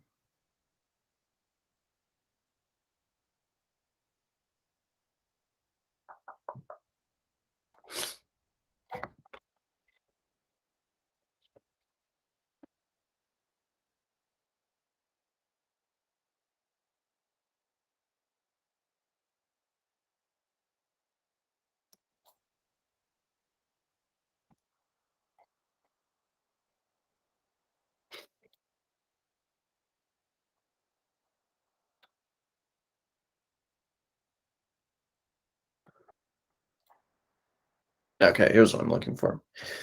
Okay, here's what I'm looking for.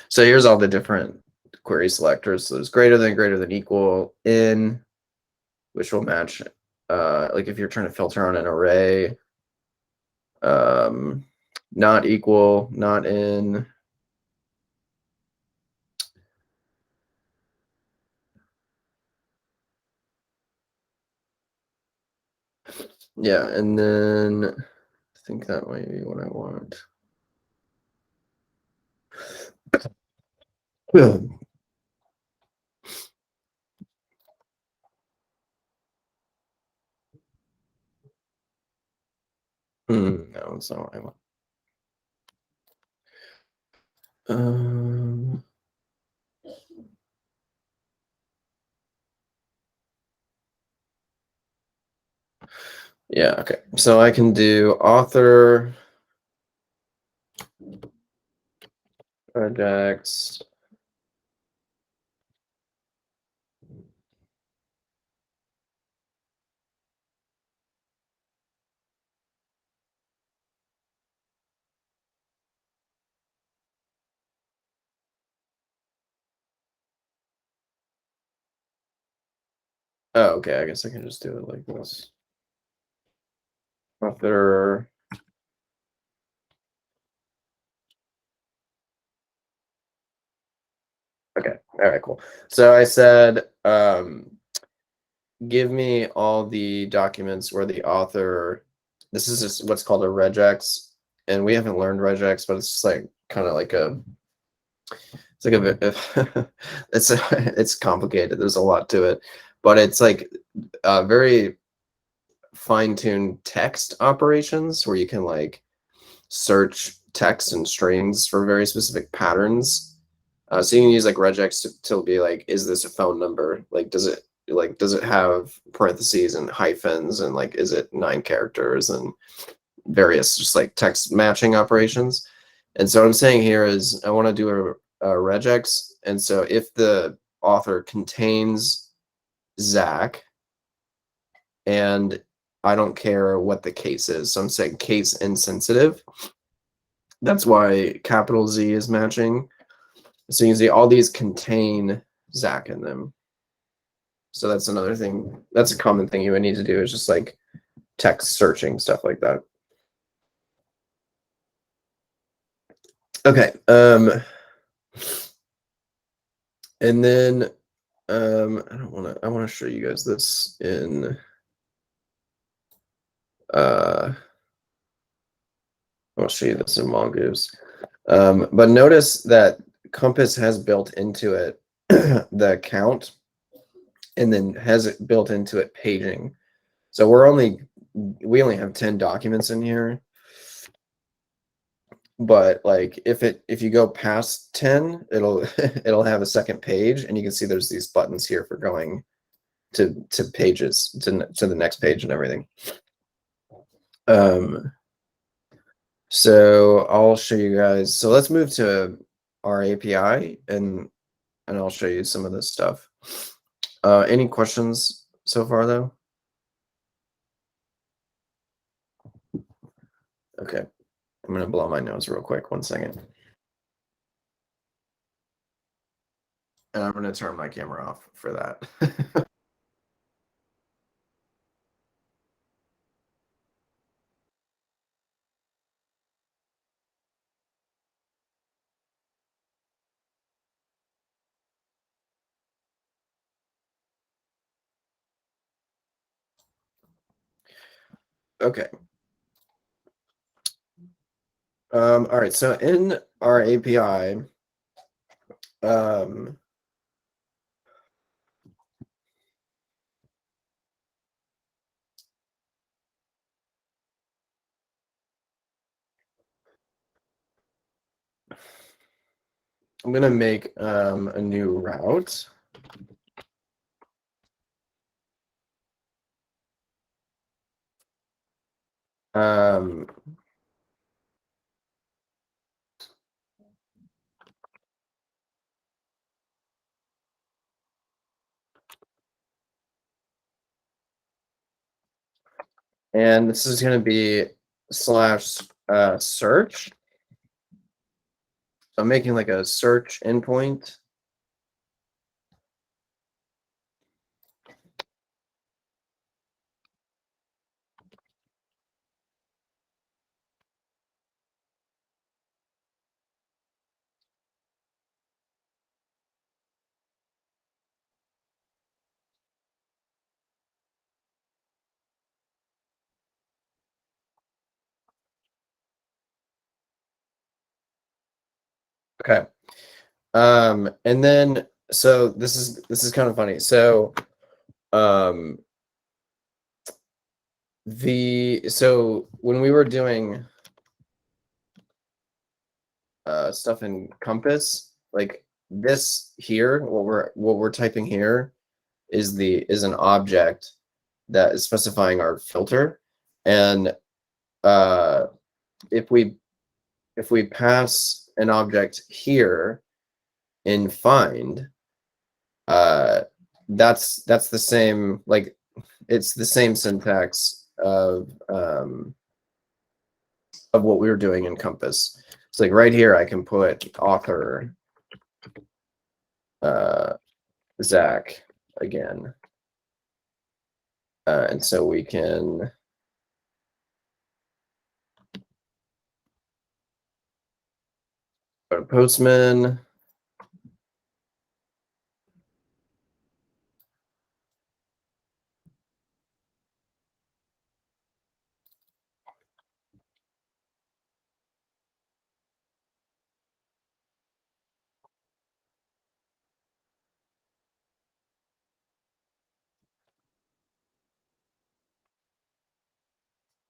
So here's all the different query selectors. So there's greater than, equal, in, which will match, like if you're trying to filter on an array, not equal, not in. Yeah, and then I think that might be what I want. No, that's not what I want. Yeah, okay. So I can do author regex. Oh, okay. I guess I can just do it like this. Author. Okay. All right, cool. So I said, give me all the documents where the author, this is just what's called a regex. And we haven't learned regex, but it's just like kind of like it's like it's complicated. There's a lot to it, but it's like very fine-tuned text operations where you can like search text and strings for very specific patterns. So you can use like regex to be like, is this a phone number? Like, does it have parentheses and hyphens, and like, is it 9 characters, and various just like text matching operations. And so what I'm saying here is I want to do a regex. And so if the author contains Zach, and I don't care what the case is, so I'm saying case insensitive. That's why capital Z is matching. So you can see all these contain Zach in them. So that's another thing. That's a common thing you would need to do, is just like text searching, stuff like that. Okay. And then I want to show you guys this in I'll show you this in Mongoose. But notice that Compass has built into it the count, and then has it built into it paging. So we only have 10 documents in here. But like if you go past 10, it'll have a second page, and you can see there's these buttons here for going to pages to the next page and everything. So I'll show you guys. So let's move to our API, and I'll show you some of this stuff. Any questions so far, though? Okay, I'm gonna blow my nose real quick. 1 second. And I'm gonna turn my camera off for that. Okay. All right, so in our API, I'm gonna make a new route. And this is going to be /search. I'm making like a search endpoint. Okay. And then so this is kind of funny. So um so when we were doing stuff in Compass, like this here, what we're typing here is an object that is specifying our filter. And uh if we pass an object here in find, that's the same, like it's the same syntax of what we were doing in Compass. It's like right here I can put author Zach again. And so we can go to Postman.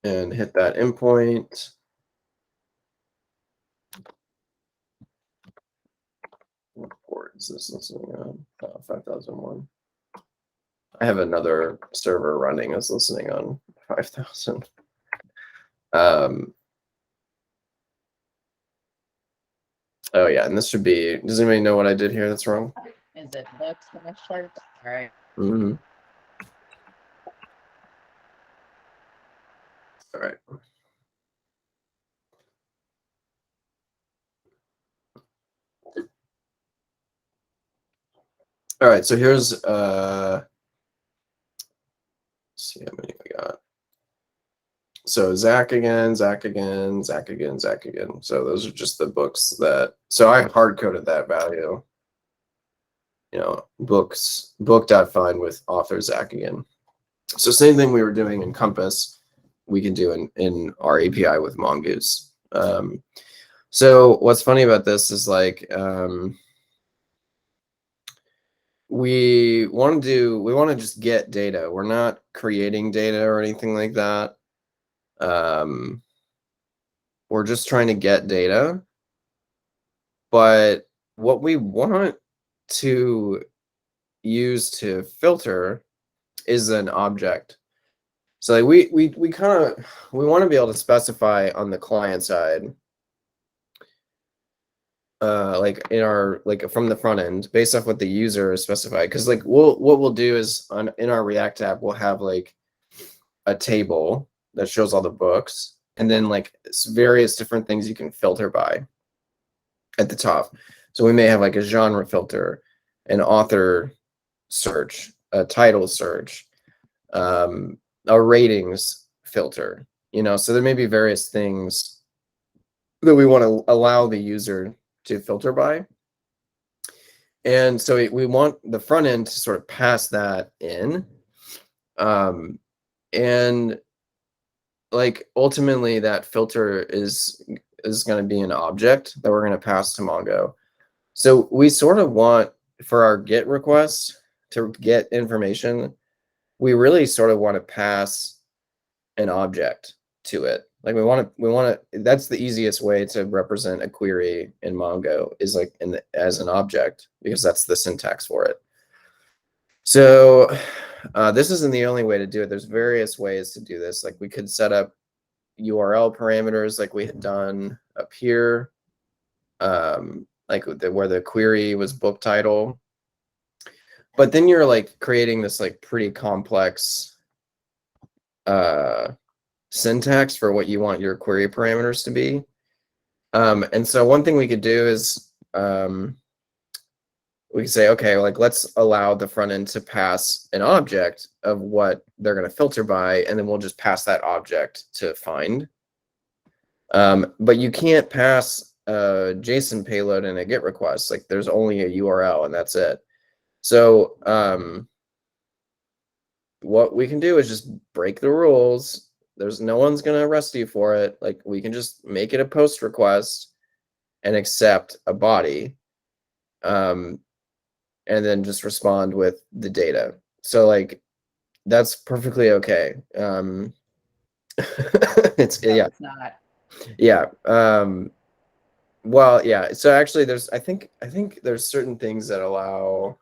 And hit that endpoint. What port is this listening on? 5001. I have another server running that's listening on 5000. Oh yeah, and this should be, does anybody know what I did here that's wrong? Is it books in the shirt? All right. Mm-hmm. All right. All right, so here's let's see how many we got. So Zach again, Zach again, Zach again, Zach again. So those are just the books that, so I hard coded that value. You know, book.find with author Zach again. So same thing we were doing in Compass, we can do in our API with Mongoose. So what's funny about this is like, we want to just get data. We're not creating data or anything like that. We're just trying to get data. But what we want to use to filter is an object. So like we want to be able to specify on the client side, like in our, like from the front end, based off what the user is specified. Because like what we'll do is in our React app we'll have like a table that shows all the books, and then like various different things you can filter by at the top. So we may have like a genre filter, an author search, a title search, a ratings filter, you know, so there may be various things that we want to allow the user to filter by. And so we want the front end to sort of pass that in. And like ultimately that filter is going to be an object that we're going to pass to Mongo. So we sort of want, for our GET requests to get information, we really sort of want to pass an object to it. Like we want to, that's the easiest way to represent a query in Mongo, is like as an object, because that's the syntax for it. So this isn't the only way to do it. There's various ways to do this. Like we could set up URL parameters like we had done up here, like where the query was book title. But then you're like creating this like pretty complex syntax for what you want your query parameters to be. And so one thing we could do is we could say, okay, like let's allow the front end to pass an object of what they're going to filter by, and then we'll just pass that object to find. But you can't pass a JSON payload in a GET request. Like there's only a URL and that's it. So what we can do is just break the rules. There's no one's going to arrest you for it. Like we can just make it a post request and accept a body. And then just respond with the data. So like, that's perfectly okay. It's No, yeah, it's not. yeah. Well, yeah. So actually, there's I think there's certain things that allow.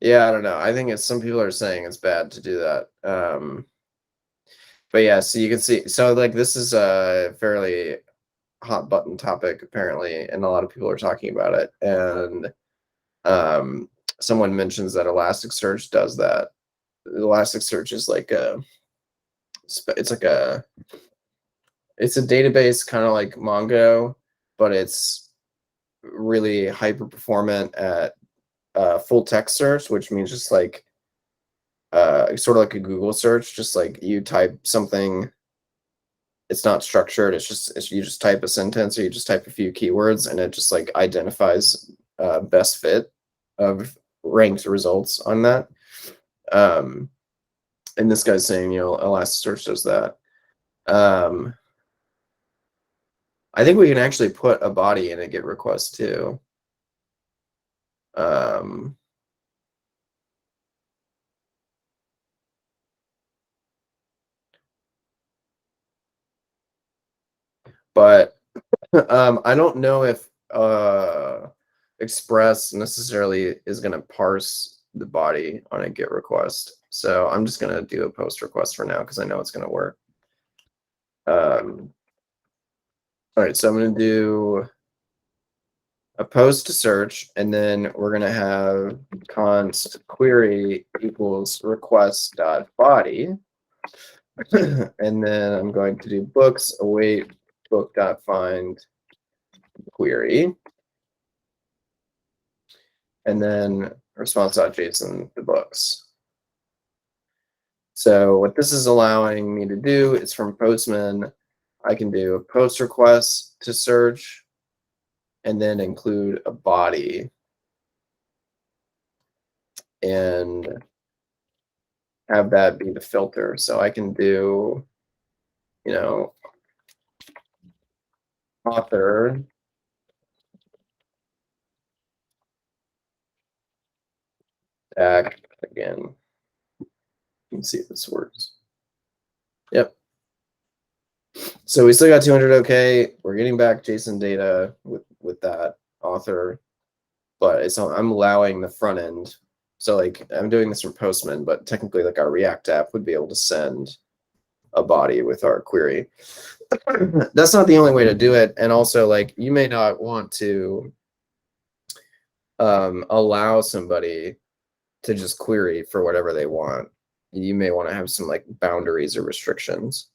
Yeah, I don't know. I think it's some people are saying it's bad to do that. But yeah, so you can see. So like this is a fairly hot button topic apparently, and a lot of people are talking about it. And someone mentions that Elasticsearch does that. Elasticsearch is like it's a database kind of like Mongo, but it's really hyper performant at full text search, which means just like sort of like a Google search, just like you type something, it's not structured, you just type a sentence or you just type a few keywords and it just like identifies best fit of ranked results on that. And this guy's saying, Elasticsearch does that. I think we can actually put a body in a GET request too. But I don't know if Express necessarily is going to parse the body on a GET request. So I'm just going to do a post request for now because I know it's going to work. All right, so I'm going to do a post to search, and then we're going to have const query equals request dot body. And then I'm going to do books await book dot find query. And then response.json the books. So what this is allowing me to do is from Postman, I can do a post request to search and then include a body and have that be the filter. So I can do, author tag again. You can see if this works. Yep. So we still got 200 okay. We're getting back JSON data with that author, but I'm allowing the front end. So like I'm doing this from Postman, but technically like our React app would be able to send a body with our query. That's not the only way to do it. And also like you may not want to allow somebody to just query for whatever they want. You may want to have some like boundaries or restrictions.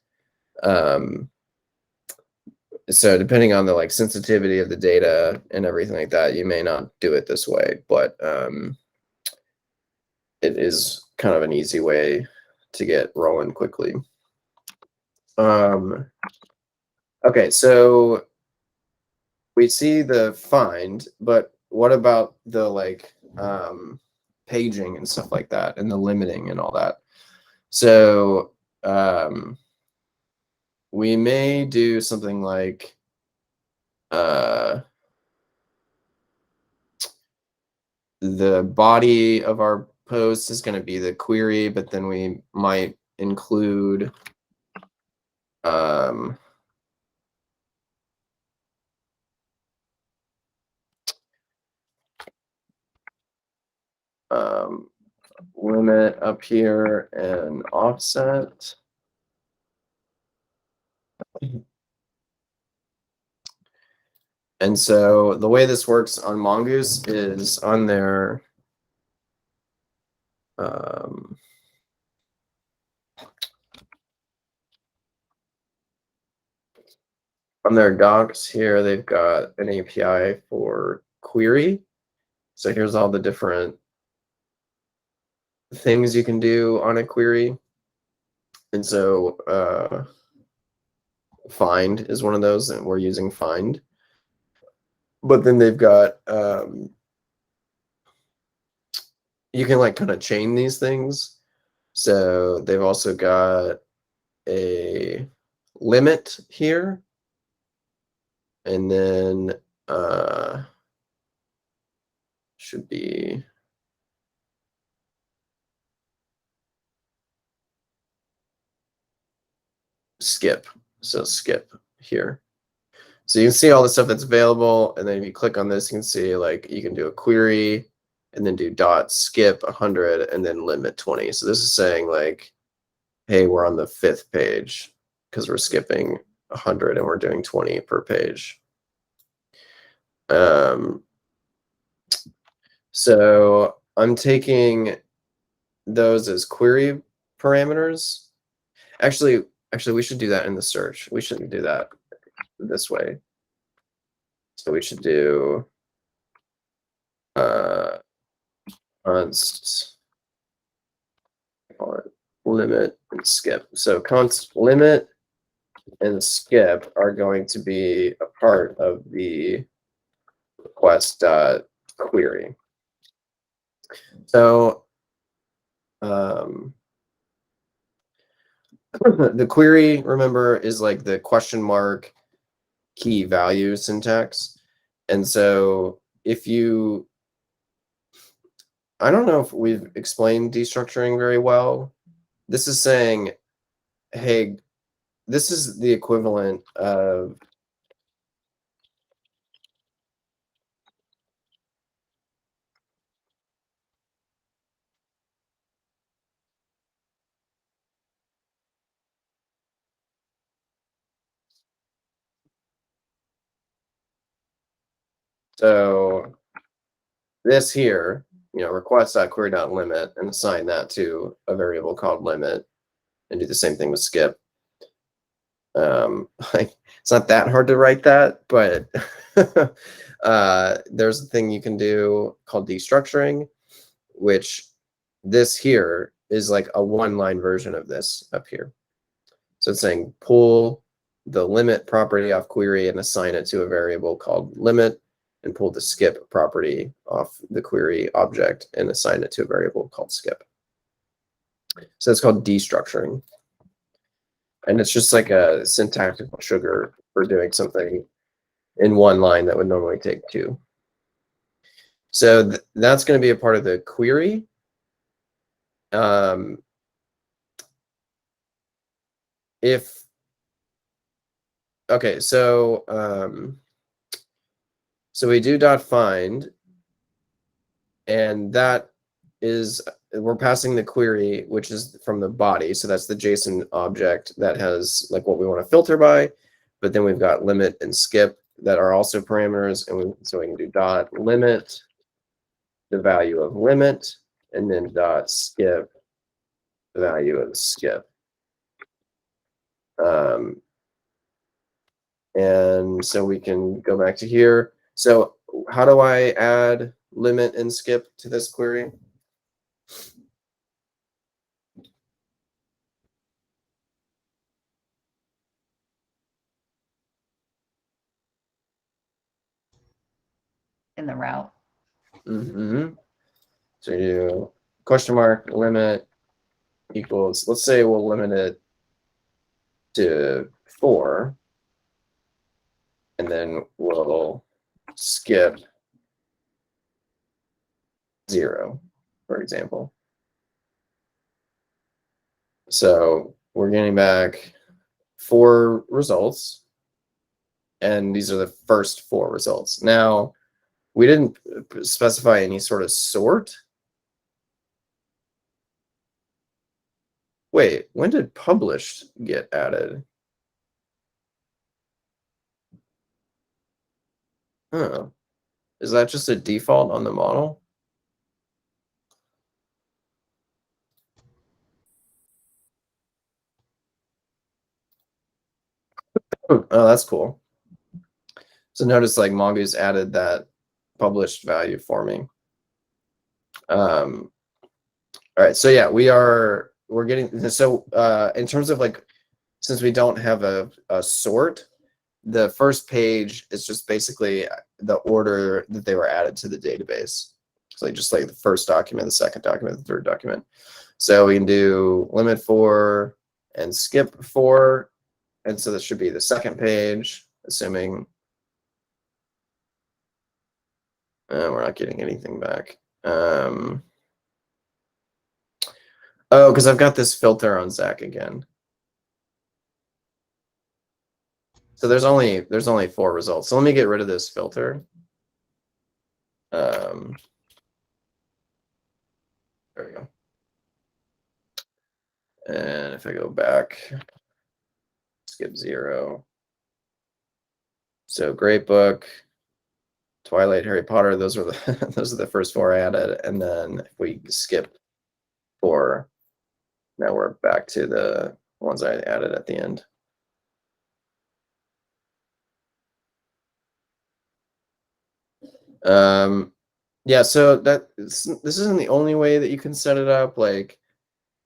So depending on the like sensitivity of the data and everything like that, you may not do it this way, but it is kind of an easy way to get rolling quickly. Okay, so we see the find, but what about the like paging and stuff like that and the limiting and all that? So we may do something like the body of our post is going to be the query, but then we might include limit up here and offset. And so the way this works on Mongoose is on their docs here, they've got an API for query. So here's all the different things you can do on a query. And so find is one of those, and we're using find. But then they've got you can like kind of chain these things. So they've also got a limit here, and then should be skip. So skip here. So you can see all the stuff that's available, and then if you click on this, you can see like you can do a query and then do dot skip 100 and then limit 20. So this is saying like, hey, we're on the 5th page because we're skipping 100 and we're doing 20 per page. So I'm taking those as query parameters. Actually, we should do that in the search. We shouldn't do that this way. So we should do const limit and skip. So const limit and skip are going to be a part of the request.query. So the query, remember, is like the question mark key value syntax. And so if you, I don't know if we've explained destructuring very well. This is saying, hey, this is the equivalent of so this here, request.query.limit, and assign that to a variable called limit, and do the same thing with skip. It's not that hard to write that, but there's a thing you can do called destructuring, which this here is like a one-line version of this up here. So it's saying pull the limit property off query and assign it to a variable called limit, and pull the skip property off the query object and assign it to a variable called skip. So it's called destructuring. And it's just like a syntactical sugar for doing something in one line that would normally take 2. So that's going to be a part of the query. Okay, so we do dot find, and that is, we're passing the query, which is from the body. So that's the JSON object that has like what we want to filter by. But then we've got limit and skip that are also parameters. And so we can do dot limit, the value of limit, and then dot skip, the value of skip. And so we can go back to here. So how do I add limit and skip to this query? In the route. So you do question mark limit equals, let's say we'll limit it to 4, and then we'll skip 0, for example. So we're getting back 4 results, and these are the first 4 results. Now, we didn't specify any sort of sort. Wait, when did published get added? Oh, is that just a default on the model? Oh, that's cool. So notice like Mongoose added that published value for me. All right, so yeah, we're getting, so in terms of like, since we don't have a sort, the first page is just basically the order that they were added to the database. So like just like the first document, the second document, the third document. So we can do limit 4 and skip 4. And so this should be the second page, assuming we're not getting anything back. Oh, because I've got this filter on Zach again. So there's only 4 results. So let me get rid of this filter. There we go. And if I go back, skip 0. So Great Book, Twilight, Harry Potter, those are the those are the first 4 I added. And then if we skip 4, now we're back to the ones I added at the end. Yeah, so this isn't the only way that you can set it up. Like,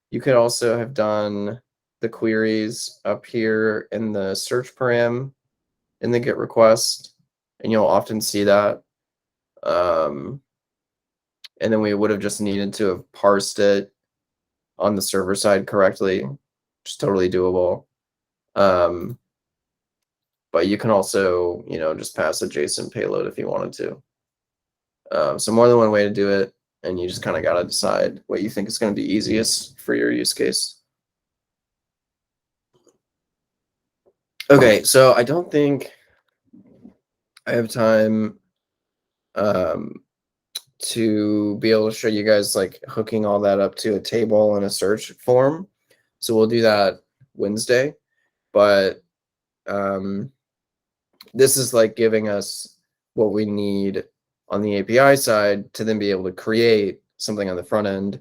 you could also have done the queries up here in the search param in the GET request, and you'll often see that. And then we would have just needed to have parsed it on the server side correctly, which is totally doable. But you can also, just pass a JSON payload if you wanted to. So more than one way to do it, and you just kind of got to decide what you think is going to be easiest for your use case. Okay, so I don't think I have time to be able to show you guys like hooking all that up to a table and a search form. So we'll do that Wednesday. But this is like giving us what we need on the API side to then be able to create something on the front end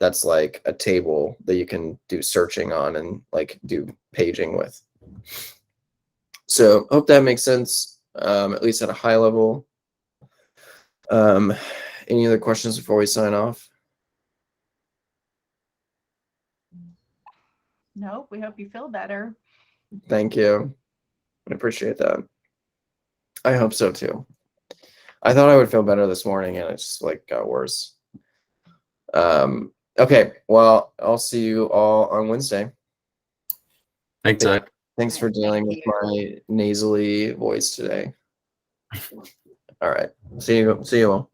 that's like a table that you can do searching on and like do paging with. So hope that makes sense, at least at a high level. Any other questions before we sign off? Nope, we hope you feel better. Thank you. I appreciate that. I hope so too. I thought I would feel better this morning and it just like got worse. Okay, well, I'll see you all on Wednesday. Thanks, Zach. Thanks for dealing with my nasally voice today. All right. See you all.